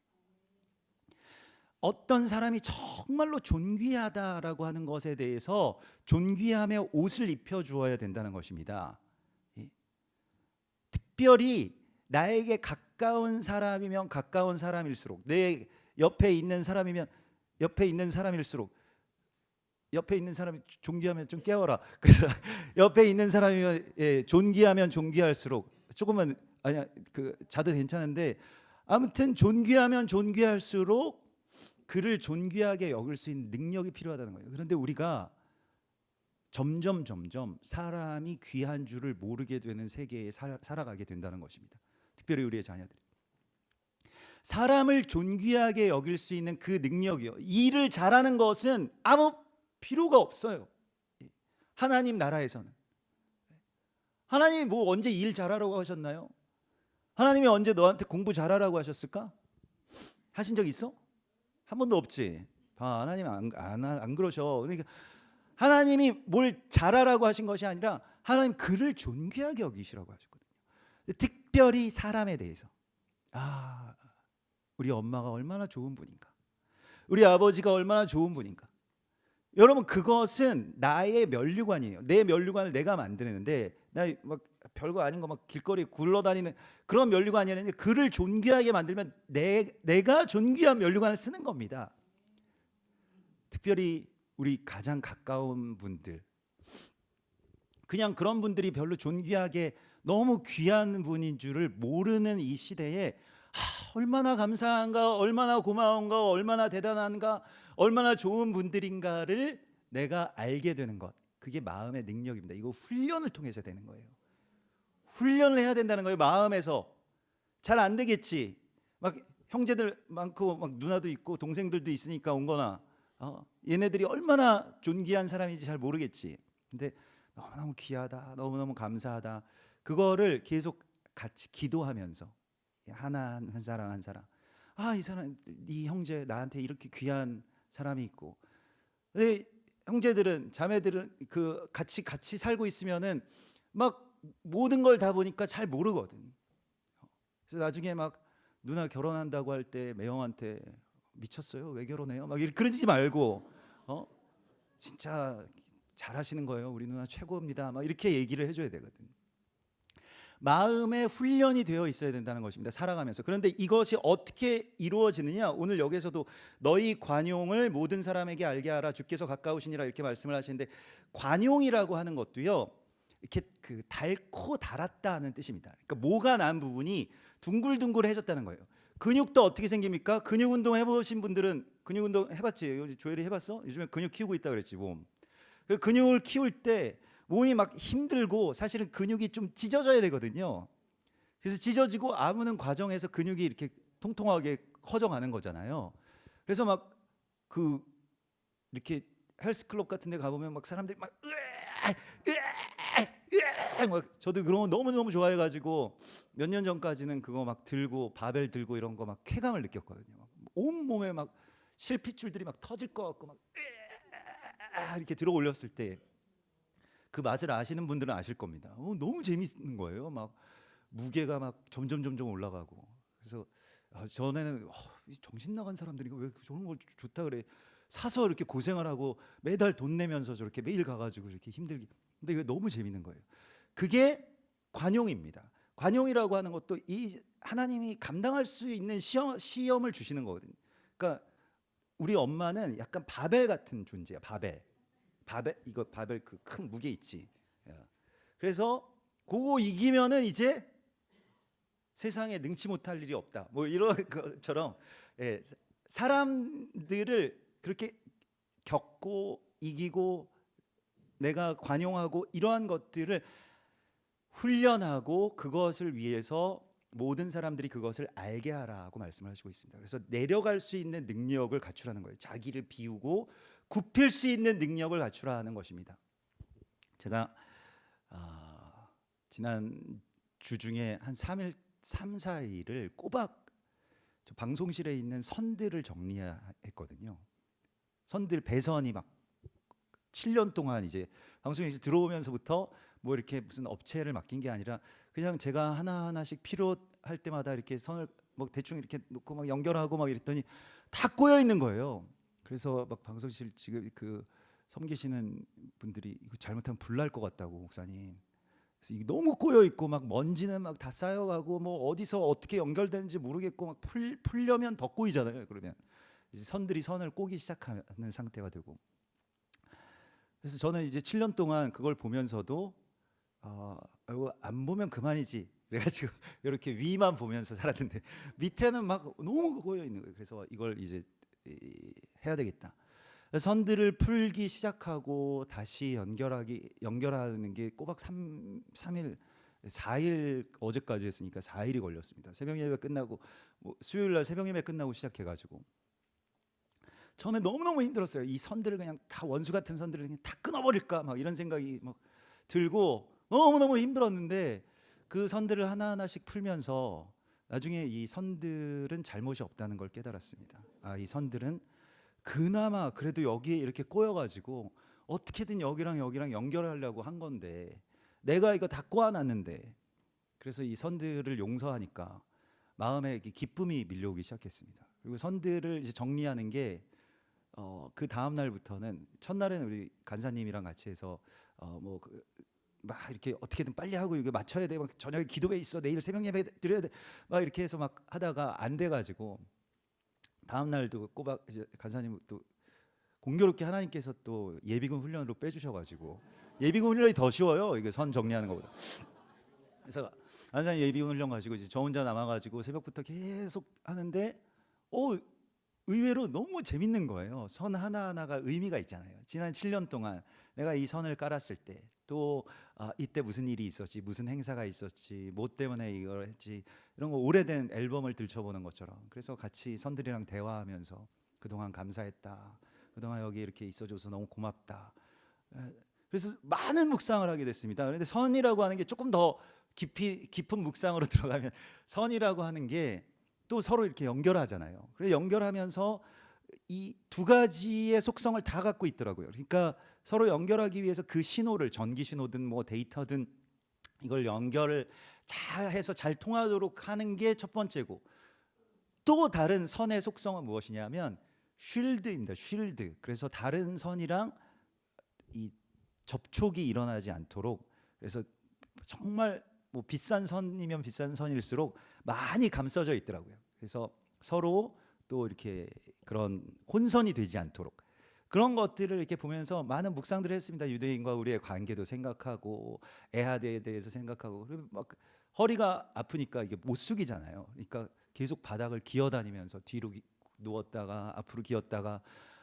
어떤 사람이 정말로 존귀하다라고 하는 것에 대해서 존귀하며 옷을 입혀 주어야 된다는 것입니다. 특별히 나에게 가까운 사람이면 가까운 사람일수록 내 옆에 있는 사람이면 옆에 있는 사람일수록 옆에 있는 사람이 존귀하면 좀 깨워라. 그래서 옆에 있는 사람이면 존귀하면 존귀할수록 조금만 아니야 그 자도 괜찮은데 아무튼 존귀하면 존귀할수록 그를 존귀하게 여길 수 있는 능력이 필요하다는 거예요. 그런데 우리가 점점 사람이 귀한 줄을 모르게 되는 세계에 살아가게 된다는 것입니다. 특별히 우리의 자녀들이 사람을 존귀하게 여길 수 있는 그 능력이요. 일을 잘하는 것은 아무 필요가 없어요. 하나님 나라에서는 하나님이 뭐 언제 일 잘하라고 하셨나요? 하나님이 언제 너한테 공부 잘하라고 하셨을까? 하신 적 있어? 한 번도 없지. 하나님 안 그러셔. 그러니까 하나님이 뭘 잘하라고 하신 것이 아니라 하나님 그를 존귀하게 여기시라고 하셨거든요. 특별히 사람에 대해서 우리 엄마가 얼마나 좋은 분인가, 우리 아버지가 얼마나 좋은 분인가. 여러분 그것은 나의 면류관이에요. 내 면류관을 내가 만드는데 나 막 별거 아닌 거 막 길거리 굴러다니는 그런 면류관이 아니라 그를 존귀하게 만들면 내가 존귀한 면류관을 쓰는 겁니다. 특별히 우리 가장 가까운 분들, 그냥 그런 분들이 별로 존귀하게 너무 귀한 분인 줄을 모르는 이 시대에 얼마나 감사한가, 얼마나 고마운가, 얼마나 대단한가, 얼마나 좋은 분들인가를 내가 알게 되는 것, 그게 마음의 능력입니다. 이거 훈련을 통해서 되는 거예요. 훈련을 해야 된다는 거예요. 마음에서 잘 안 되겠지. 막 형제들 많고 막 누나도 있고 동생들도 있으니까 온 거나 얘네들이 얼마나 존귀한 사람인지 잘 모르겠지. 근데 너무너무 귀하다, 너무너무 감사하다, 그거를 계속 같이 기도하면서 하나 한 사람 한 사람 이 사람 이 형제 나한테 이렇게 귀한 사람이 있고, 근데 형제들은 자매들은 그 같이 살고 있으면은 막 모든 걸 다 보니까 잘 모르거든. 그래서 나중에 막 누나 결혼한다고 할 때 매형한테 미쳤어요? 왜 결혼해요? 막 이렇게 그러지 말고 진짜 잘하시는 거예요. 우리 누나 최고입니다. 막 이렇게 얘기를 해줘야 되거든. 마음의 훈련이 되어 있어야 된다는 것입니다. 살아가면서. 그런데 이것이 어떻게 이루어지느냐? 오늘 여기서도 너희 관용을 모든 사람에게 알게 하라 주께서 가까우시니라 이렇게 말씀을 하시는데, 관용이라고 하는 것도요 이렇게 달고 달았다 하는 뜻입니다. 그러니까 모가 난 부분이 둥글둥글해졌다는 거예요. 근육도 어떻게 생깁니까? 근육 운동 해보신 분들은 근육 운동 해봤지? 조엘이 해봤어? 요즘에 근육 키우고 있다 그랬지 몸. 그 근육을 키울 때 몸이 막 힘들고 사실은 근육이 좀 찢어져야 되거든요. 그래서 찢어지고 아무는 과정에서 근육이 이렇게 통통하게 커져가는 거잖아요. 그래서 막 그 이렇게 헬스클럽 같은 데 가보면 막 사람들이 막 막 저도 그런 거 너무너무 좋아해가지고 몇 년 전까지는 그거 막 들고 바벨 들고 이런 거 막 쾌감을 느꼈거든요. 막 온몸에 막 실핏줄들이 막 터질 것 같고 막 이렇게 들어 올렸을 때 그 맛을 아시는 분들은 아실 겁니다. 너무 재밌는 거예요. 막 무게가 막 점점 올라가고. 그래서 전에는 이 정신 나간 사람들이 왜 저런 걸 좋다 그래. 사서 이렇게 고생을 하고 매달 돈 내면서 저렇게 매일 가가지고 이렇게 힘들게. 근데 이거 너무 재밌는 거예요. 그게 관용입니다. 관용이라고 하는 것도 이 하나님이 감당할 수 있는 시험을 주시는 거거든요. 그러니까 우리 엄마는 약간 바벨 같은 존재야. 바벨 이거 바벨 그 큰 무게 있지. 그래서 그거 이기면은 이제 세상에 능치 못할 일이 없다. 뭐 이런 것처럼 사람들을 그렇게 겪고 이기고 내가 관용하고 이러한 것들을 훈련하고 그것을 위해서 모든 사람들이 그것을 알게 하라고 말씀을 하시고 있습니다. 그래서 내려갈 수 있는 능력을 갖추라는 거예요. 자기를 비우고 굽힐 수 있는 능력을 갖추라는 것입니다. 제가 지난 주 중에 한 3일, 3, 4일을 꼬박 저 방송실에 있는 선들을 정리했거든요. 선들 배선이 막 7년 동안 이제 방송실 들어오면서부터 뭐 이렇게 무슨 업체를 맡긴 게 아니라 그냥 제가 하나하나씩 필요할 때마다 이렇게 선을 뭐 대충 이렇게 놓고 막 연결하고 막 이랬더니 다 꼬여 있는 거예요. 그래서 막 방송실 지금 그 섬기시는 분들이 이거 잘못하면 불 날 것 같다고 목사님. 그래서 이게 너무 꼬여 있고 막 먼지는 막 다 쌓여가고 뭐 어디서 어떻게 연결되는지 모르겠고 막 풀려면 더 꼬이잖아요. 그러면 이제 선들이 선을 꼬기 시작하는 상태가 되고. 그래서 저는 이제 7년 동안 그걸 보면서도 안 보면 그만이지. 그래가지고 이렇게 위만 보면서 살았는데 밑에는 막 너무 꼬여 있는 거예요. 그래서 이걸 이제 해야 되겠다. 선들을 풀기 시작하고 다시 연결하는 게 꼬박 3일 4일 어제까지 했으니까 4일이 걸렸습니다. 새벽 예배 끝나고 뭐 수요일 날 새벽 예배 끝나고 시작해가지고 처음에 너무너무 힘들었어요. 이 선들을 그냥 다 원수 같은 선들을 그냥 다 끊어버릴까 막 이런 생각이 막 들고 너무너무 힘들었는데 그 선들을 하나하나씩 풀면서 나중에 이 선들은 잘못이 없다는 걸 깨달았습니다. 이 선들은 그나마 그래도 여기에 이렇게 꼬여가지고 어떻게든 여기랑 연결하려고 한 건데 내가 이거 다 꼬아놨는데 그래서 이 선들을 용서하니까 마음에 기쁨이 밀려오기 시작했습니다. 그리고 선들을 이제 정리하는 게 그 다음 날부터는 첫날에는 우리 간사님이랑 같이 해서 막 이렇게 어떻게든 빨리 하고 이거 맞춰야 돼. 막 저녁에 기도회 있어. 내일 새벽 예배 드려야 돼. 막 이렇게 해서 막 하다가 안 돼가지고 다음 날도 꼬박 이제 간사님 또 공교롭게 하나님께서 또 예비군 훈련으로 빼주셔가지고 예비군 훈련이 더 쉬워요. 이게 선 정리하는 것보다. 그래서 간사님 예비군 훈련 가지고 이제 저 혼자 남아가지고 새벽부터 계속 하는데 의외로 너무 재밌는 거예요. 선 하나하나가 의미가 있잖아요. 지난 7년 동안 내가 이 선을 깔았을 때 또 이때 무슨 일이 있었지, 무슨 행사가 있었지, 뭐 때문에 이걸 했지 이런 거 오래된 앨범을 들춰보는 것처럼 그래서 같이 선들이랑 대화하면서 그동안 감사했다. 그동안 여기 이렇게 있어줘서 너무 고맙다. 그래서 많은 묵상을 하게 됐습니다. 그런데 선이라고 하는 게 조금 더 깊은 묵상으로 들어가면 선이라고 하는 게 또 서로 이렇게 연결하잖아요. 그래서 연결하면서 이 두 가지의 속성을 다 갖고 있더라고요. 그러니까 서로 연결하기 위해서 그 신호를 전기 신호든 뭐 데이터든 이걸 연결을 잘 해서 잘 통하도록 하는 게 첫 번째고 또 다른 선의 속성은 무엇이냐면 쉴드입니다. 쉴드. 그래서 다른 선이랑 이 접촉이 일어나지 않도록 그래서 정말 뭐 비싼 선이면 비싼 선일수록 많이 감싸져 있더라고요. 그래서 서로 또 이렇게 그런 혼선이 되지 않도록 그런 것들을 이렇게 보면서 많은 묵상들을 했습니다. 유대인과 우리의 관계도 생각하고 에하드에 대해서 생각하고 그리고 막 허리가 아프니까 이게 못 숙이잖아요. 그러니까 계속 바닥을 기어다니면서 뒤로 누웠다가 앞으로 기었다가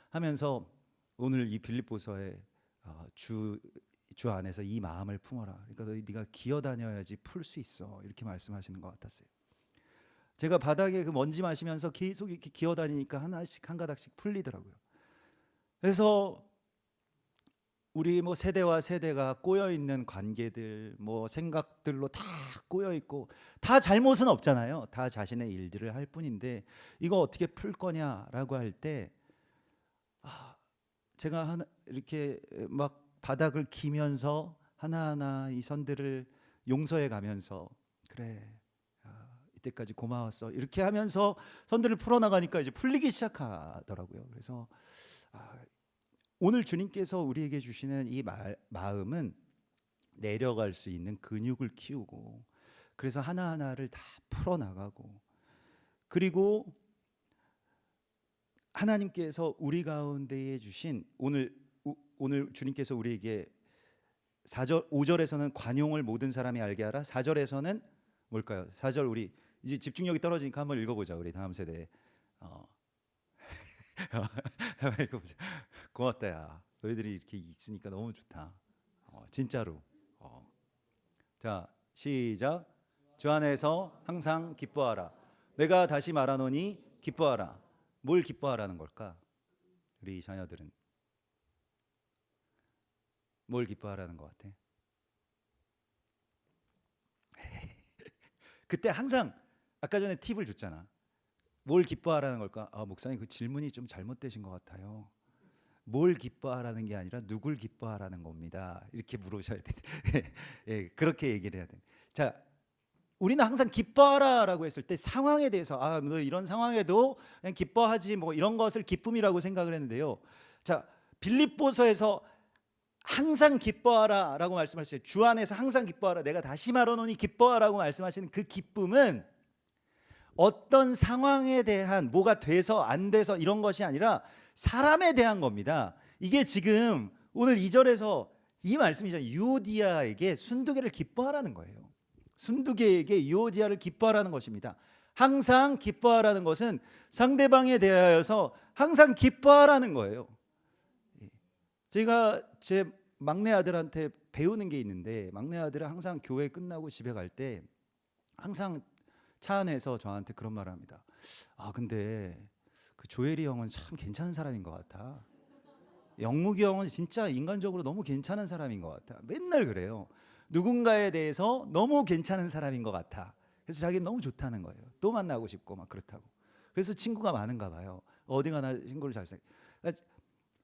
하면서 오늘 이 빌립보서에 주 안에서 이 마음을 품어라. 그러니까 네가 기어다녀야지 풀 수 있어. 이렇게 말씀하시는 것 같았어요. 제가 바닥에 그 먼지 마시면서 계속 이렇게 기어다니니까 하나씩 한 가닥씩 풀리더라고요. 그래서 우리 뭐 세대와 세대가 꼬여 있는 관계들, 뭐 생각들로 다 꼬여 있고 다 잘못은 없잖아요. 다 자신의 일들을 할 뿐인데 이거 어떻게 풀 거냐라고 할 때 제가 이렇게 막 바닥을 기면서 하나하나 이 선들을 용서해 가면서 그래 이때까지 고마웠어 이렇게 하면서 선들을 풀어나가니까 이제 풀리기 시작하더라고요. 그래서 오늘 주님께서 우리에게 주시는 이 마음은 내려갈 수 있는 근육을 키우고 그래서 하나하나를 다 풀어나가고 그리고 하나님께서 우리 가운데에 주신 오늘 주님께서 우리에게 5절에서는 관용을 모든 사람이 알게 하라. 4절에서는 뭘까요? 4절 우리 이제 집중력이 떨어지니까 한번 읽어보자. 우리 다음 세대 한번 읽어보자. 고맙다 야. 너희들이 이렇게 있으니까 너무 좋다. 진짜로. 자 시작. 주 안에서 항상 기뻐하라. 내가 다시 말하노니 기뻐하라. 뭘 기뻐하라는 걸까? 우리 자녀들은 뭘 기뻐하라는 것 같아? 그때 항상 아까 전에 팁을 줬잖아. 뭘 기뻐하라는 걸까? 목사님 그 질문이 좀 잘못되신 것 같아요. 뭘 기뻐하라는 게 아니라 누굴 기뻐하라는 겁니다. 이렇게 물으셔야 돼. 예, 그렇게 얘기를 해야 돼. 자, 우리는 항상 기뻐하라라고 했을 때 상황에 대해서 너 이런 상황에도 그냥 기뻐하지 뭐 이런 것을 기쁨이라고 생각을 했는데요. 자, 빌립보서에서 항상 기뻐하라라고 말씀하셨어요. 주 안에서 항상 기뻐하라. 내가 다시 말하노니 기뻐하라고 말씀하시는 그 기쁨은 어떤 상황에 대한 뭐가 돼서 안 돼서 이런 것이 아니라 사람에 대한 겁니다. 이게 지금 오늘 2절에서 이 말씀이잖아요. 유오디아에게 순두개를 기뻐하라는 거예요. 순두개에게 유오디아를 기뻐하라는 것입니다. 항상 기뻐하라는 것은 상대방에 대하여서 항상 기뻐하라는 거예요. 제가 제 막내 아들한테 배우는 게 있는데 막내 아들은 항상 교회 끝나고 집에 갈 때 항상 차 안에서 저한테 그런 말을 합니다. 근데 그 조엘이 형은 참 괜찮은 사람인 것 같아. 영묵이 형은 진짜 인간적으로 너무 괜찮은 사람인 것 같아. 맨날 그래요. 누군가에 대해서 너무 괜찮은 사람인 것 같아. 그래서 자기는 너무 좋다는 거예요. 또 만나고 싶고 막 그렇다고. 그래서 친구가 많은가 봐요. 어디 가나 친구를 잘 사귀고.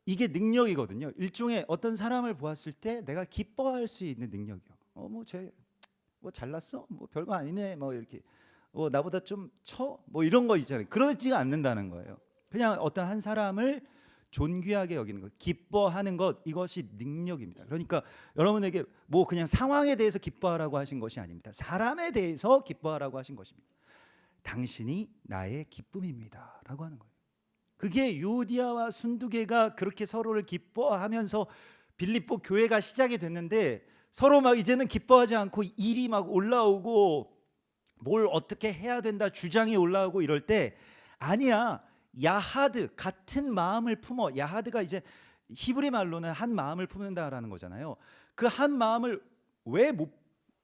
이게 능력이거든요. 일종의 어떤 사람을 보았을 때 내가 기뻐할 수 있는 능력이요. 뭐 잘났어? 뭐 별거 아니네. 뭐 이렇게 나보다 좀 뭐 이런 거 있잖아요. 그러지가 않는다는 거예요. 그냥 어떤 한 사람을 존귀하게 여기는 것, 기뻐하는 것, 이것이 능력입니다. 그러니까 여러분에게 뭐 그냥 상황에 대해서 기뻐하라고 하신 것이 아닙니다. 사람에 대해서 기뻐하라고 하신 것입니다. 당신이 나의 기쁨입니다라고 하는 거예요. 그게 유오디아와 순두개가 그렇게 서로를 기뻐하면서 빌립보 교회가 시작이 됐는데 서로 막 이제는 기뻐하지 않고 일이 막 올라오고 뭘 어떻게 해야 된다 주장이 올라오고 이럴 때 아니야. 야하드 같은 마음을 품어. 야하드가 이제 히브리 말로는 한 마음을 품는다라는 거잖아요. 그 한 마음을 왜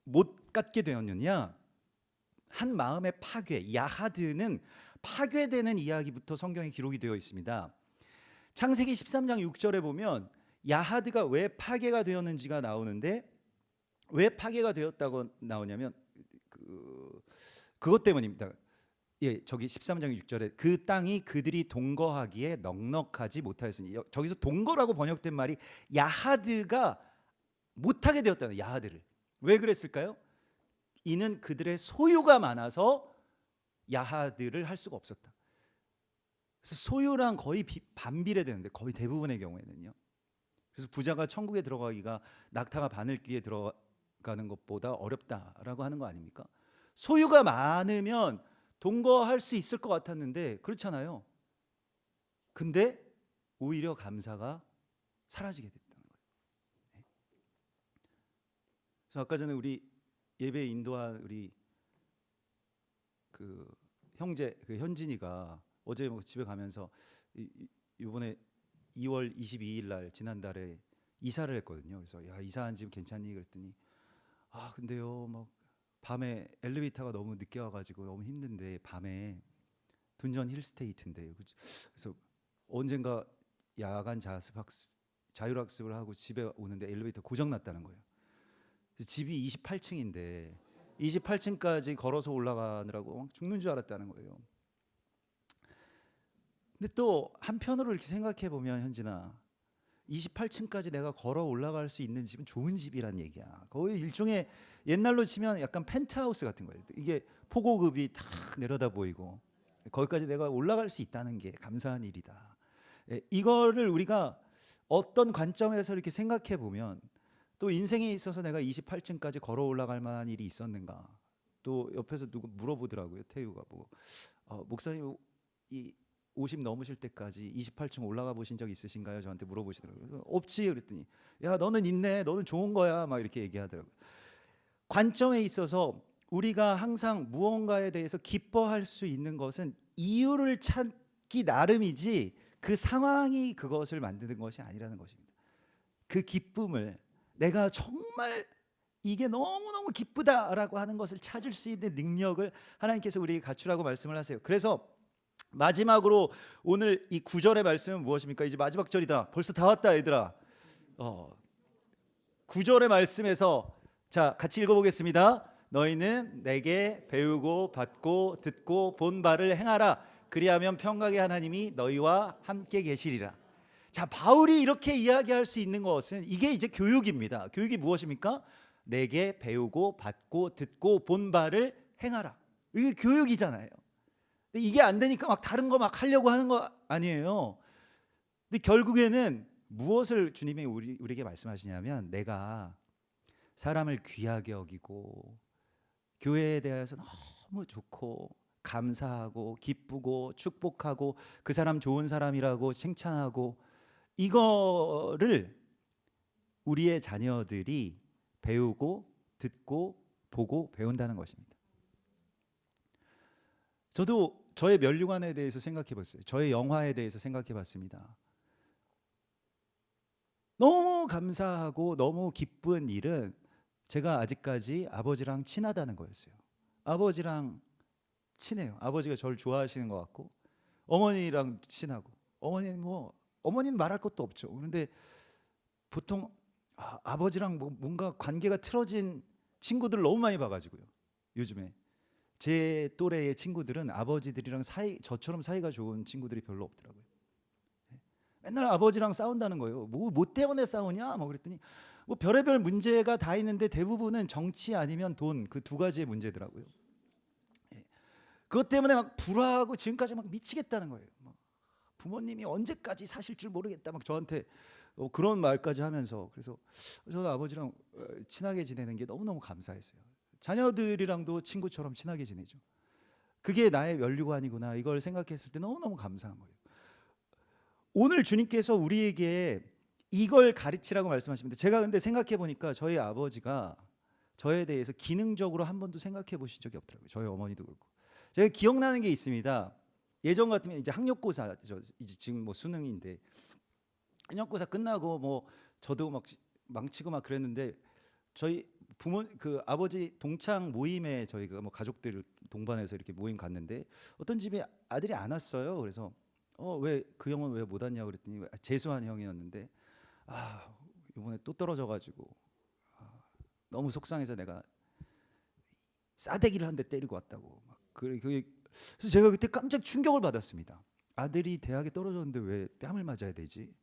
못 갖게 되었느냐? 한 마음의 파괴. 야하드는 파괴되는 이야기부터 성경에 기록이 되어 있습니다. 창세기 13장 6절에 보면 야하드가 왜 파괴가 되었는지가 나오는데 왜 파괴가 되었다고 나오냐면 그것 때문입니다. 저기 13장 6절에 그 땅이 그들이 동거하기에 넉넉하지 못하였으니 저기서 동거라고 번역된 말이 야하드가 못하게 되었다는 야하드를. 왜 그랬을까요? 이는 그들의 소유가 많아서 야하드를 할 수가 없었다. 그래서 소유랑 거의 반비례되는데 거의 대부분의 경우에는요. 그래서 부자가 천국에 들어가기가 낙타가 바늘귀에 들어가는 것보다 어렵다라고 하는 거 아닙니까? 소유가 많으면 동거할 수 있을 것 같았는데 그렇잖아요. 근데 오히려 감사가 사라지게 됐다는 거예요. 그래서 아까 전에 우리 예배 인도한 우리 그 형제 그 현진이가 어제 뭐 집에 가면서 이번에 2월 22일 날 지난달에 이사를 했거든요. 그래서 야, 이사한 집 괜찮니? 그랬더니 아 근데요 막 밤에 엘리베이터가 너무 늦게 와가지고 너무 힘든데 밤에 둔전 힐스테이트인데 그래서 언젠가 야간 자율학습을 하고 집에 오는데 엘리베이터 고장 났다는 거예요. 그래서 집이 28층인데 28층까지 걸어서 올라가느라고 막 죽는 줄 알았다는 거예요. 근데 또 한편으로 이렇게 생각해 보면 현진아 28층까지 내가 걸어 올라갈 수 있는 집은 좋은 집이란 얘기야. 거의 일종의 옛날로 치면 약간 펜트하우스 같은 거예요. 이게 포고급이 탁 내려다 보이고 거기까지 내가 올라갈 수 있다는 게 감사한 일이다. 이거를 우리가 어떤 관점에서 이렇게 생각해 보면 또 인생에 있어서 내가 28층까지 걸어 올라갈 만한 일이 있었는가? 또 옆에서 누구 물어보더라고요. 태유가 뭐 목사님 이 50 넘으실 때까지 28층 올라가 보신 적 있으신가요? 저한테 물어보시더라고요. 그래서 없지 그랬더니 야 너는 있네. 너는 좋은 거야. 막 이렇게 얘기하더라고요. 관점에 있어서 우리가 항상 무언가에 대해서 기뻐할 수 있는 것은 이유를 찾기 나름이지 그 상황이 그것을 만드는 것이 아니라는 것입니다. 그 기쁨을 내가 정말 이게 너무너무 기쁘다라고 하는 것을 찾을 수 있는 능력을 하나님께서 우리에게 갖추라고 말씀을 하세요. 그래서 마지막으로 오늘 이 9절의 말씀은 무엇입니까? 이제 마지막 절이다. 벌써 다 왔다 얘들아. 9절의 말씀에서 자 같이 읽어보겠습니다. 너희는 내게 배우고 받고 듣고 본 바를 행하라. 그리하면 평강의 하나님이 너희와 함께 계시리라. 자 바울이 이렇게 이야기할 수 있는 것은 이게 이제 교육입니다. 교육이 무엇입니까? 내게 배우고 받고 듣고 본 바를 행하라. 이게 교육이잖아요. 근데 이게 안 되니까 막 다른 거 막 하려고 하는 거 아니에요. 근데 결국에는 무엇을 주님이 우리에게 말씀하시냐면 내가 사람을 귀하게 여기고 교회에 대해서 너무 좋고 감사하고 기쁘고 축복하고 그 사람 좋은 사람이라고 칭찬하고 이거를 우리의 자녀들이 배우고 듣고 보고 배운다는 것입니다. 저도 저의 면류관에 대해서 생각해 봤어요. 저의 영화에 대해서 생각해 봤습니다. 너무 감사하고 너무 기쁜 일은 제가 아직까지 아버지랑 친하다는 거였어요. 아버지랑 친해요. 아버지가 저를 좋아하시는 것 같고 어머니랑 친하고 어머니는 말할 것도 없죠. 그런데 보통 아버지랑 뭔가 관계가 틀어진 친구들 너무 많이 봐가지고요. 요즘에 제 또래의 친구들은 아버지들이랑 저처럼 사이가 좋은 친구들이 별로 없더라고요. 맨날 아버지랑 싸운다는 거예요. 뭐 때문에 싸우냐? 뭐 그랬더니 뭐 별의별 문제가 다 있는데 대부분은 정치 아니면 돈 그 두 가지의 문제더라고요. 그것 때문에 막 불화하고 지금까지 막 미치겠다는 거예요. 부모님이 언제까지 사실 줄 모르겠다 막 저한테 그런 말까지 하면서 그래서 저는 아버지랑 친하게 지내는 게 너무너무 감사했어요. 자녀들이랑도 친구처럼 친하게 지내죠. 그게 나의 면류관이구나 이걸 생각했을 때 너무너무 감사한 거예요. 오늘 주님께서 우리에게 이걸 가르치라고 말씀하십니다. 제가 근데 생각해 보니까 저희 아버지가 저에 대해서 기능적으로 한 번도 생각해 보신 적이 없더라고요. 저희 어머니도 그렇고. 제가 기억나는 게 있습니다. 예전 같으면 이제 학력고사죠. 이제 지금 뭐 수능인데 학력고사 끝나고 뭐 저도 막 망치고 막 그랬는데 저희 그 아버지 동창 모임에 저희가 뭐 가족들 동반해서 이렇게 모임 갔는데 어떤 집에 아들이 안 왔어요. 그래서 왜 그 형은 왜 못 왔냐고 그랬더니 재수한 형이었는데 이번에 또 떨어져가지고 너무 속상해서 내가 싸대기를 한 대 때리고 왔다고 막 그래서 제가 그때 깜짝 충격을 받았습니다. 아들이 대학에 떨어졌는데 왜 뺨을 맞아야 되지?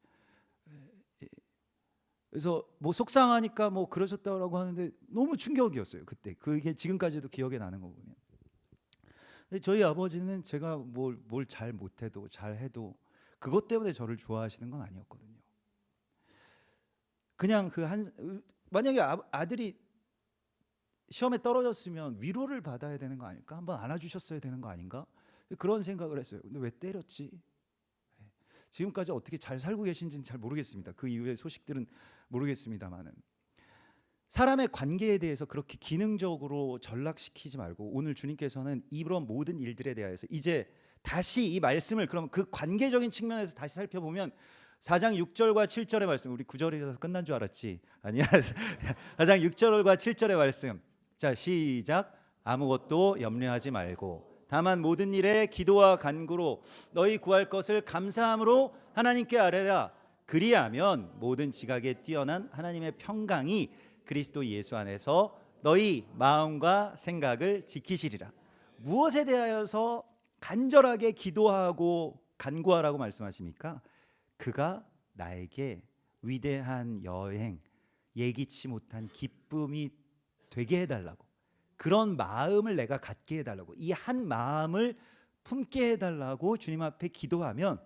그래서 뭐 속상하니까 뭐 그러셨다고 하는데 너무 충격이었어요. 그때 그게 지금까지도 기억에 나는 거 보면. 근데 저희 아버지는 제가 뭘 잘 못해도 잘해도 그것 때문에 저를 좋아하시는 건 아니었거든요. 그냥 만약에 아들이 시험에 떨어졌으면 위로를 받아야 되는 거 아닐까? 한번 안아주셨어야 되는 거 아닌가? 그런 생각을 했어요. 근데 왜 때렸지? 지금까지 어떻게 잘 살고 계신지는 잘 모르겠습니다. 그 이후의 소식들은 모르겠습니다만은 사람의 관계에 대해서 그렇게 기능적으로 전락시키지 말고 오늘 주님께서는 이런 모든 일들에 대해서 이제 다시 이 말씀을 그럼 그 관계적인 측면에서 다시 살펴보면 4장 6절과 7절의 말씀, 우리 9절에서 끝난 줄 알았지? 아니야. 4장 6절과 7절의 말씀. 자, 시작. 아무것도 염려하지 말고 다만 모든 일에 기도와 간구로 너희 구할 것을 감사함으로 하나님께 아뢰라. 그리하면 모든 지각에 뛰어난 하나님의 평강이 그리스도 예수 안에서 너희 마음과 생각을 지키시리라. 무엇에 대하여서 간절하게 기도하고 간구하라고 말씀하십니까? 그가 나에게 위대한 여행, 예기치 못한 기쁨이 되게 해달라고, 그런 마음을 내가 갖게 해달라고, 이 한 마음을 품게 해달라고 주님 앞에 기도하면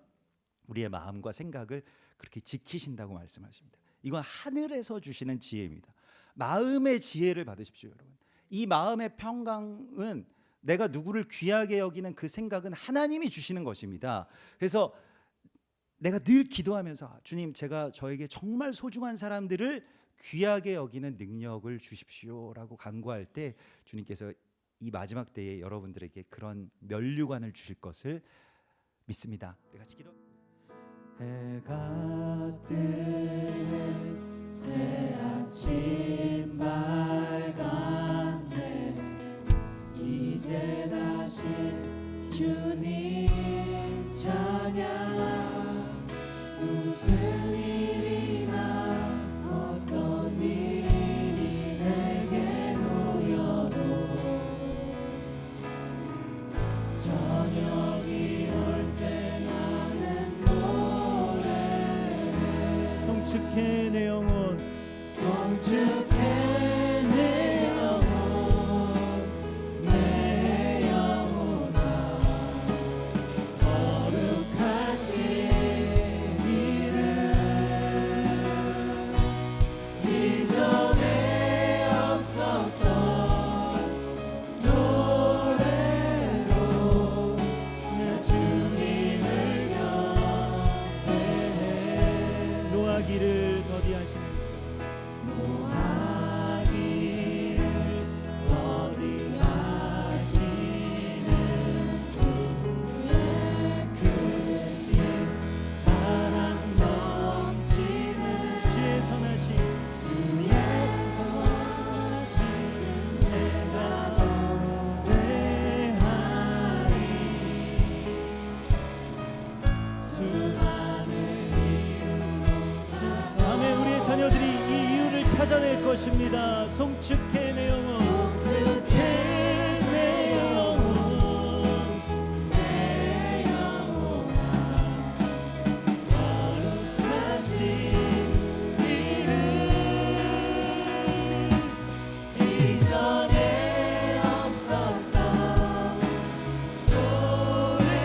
우리의 마음과 생각을 그렇게 지키신다고 말씀하십니다. 이건 하늘에서 주시는 지혜입니다. 마음의 지혜를 받으십시오, 여러분. 이 마음의 평강은 내가 누구를 귀하게 여기는 그 생각은 하나님이 주시는 것입니다. 그래서 내가 늘 기도하면서 주님, 제가 저에게 정말 소중한 사람들을 귀하게 여기는 능력을 주십시오라고 간구할 때 주님께서 이 마지막 때에 여러분들에게 그런 면류관을 주실 것을 믿습니다. 우리 같이 기도. 해가 뜨는 새 아침 밝았네. 이제 다시 주님 찬양. 무슨 일이나 어떤 일이 내게 놓여도 저녁이 올 때 나는 노래해. 송축해 내 영혼, 송축해 내 영혼, 내 영혼아. 거룩하신 이름 이전에 없었던 노래로 나 주님을 경배해. 노하기를 더디하시는 주, 노하기를 더디하시는 주, 그의 크신 사랑 넘치는 주의 선하신 내가 노래하리. 수많은 이유로 아멘. 우리의 자녀들이 이 이유를 찾아낼 것입니다. 송축해 내 영혼, 송축해 내 영혼, 내 영혼아. 거룩하신 이름 이전에 없었던 노래로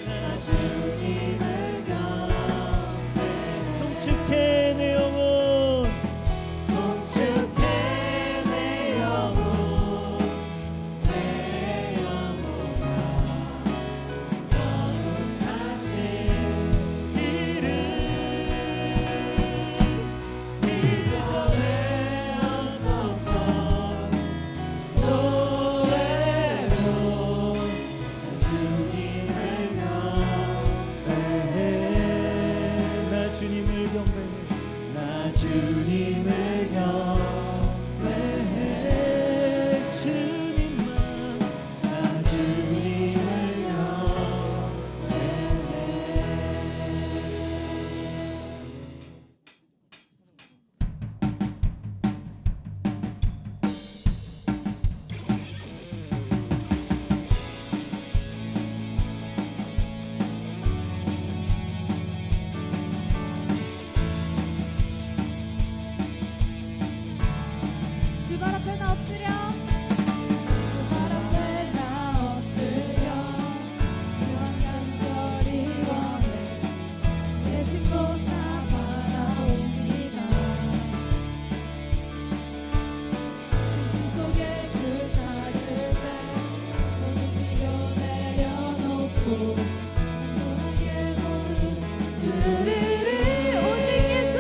나 주님을 경배해. 송축해 내 영혼, 송축해 내 영혼, 내 영혼아. 거룩하신 이름 이전에 없었던 노래로 나 주님을 경배해. 나 주님을 경배해. 나 주님을 경배해. 주님만. 나 주님을 주발 앞에 나 엎드려. 주발 앞에 나 엎드려. 주만 간절히 원해. 주의 신고 나 바라옵니다. 중심 속에 주 찾을 때 모든 비교 내려놓고 겸손하게 모두 드리리. 오직 예수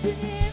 주님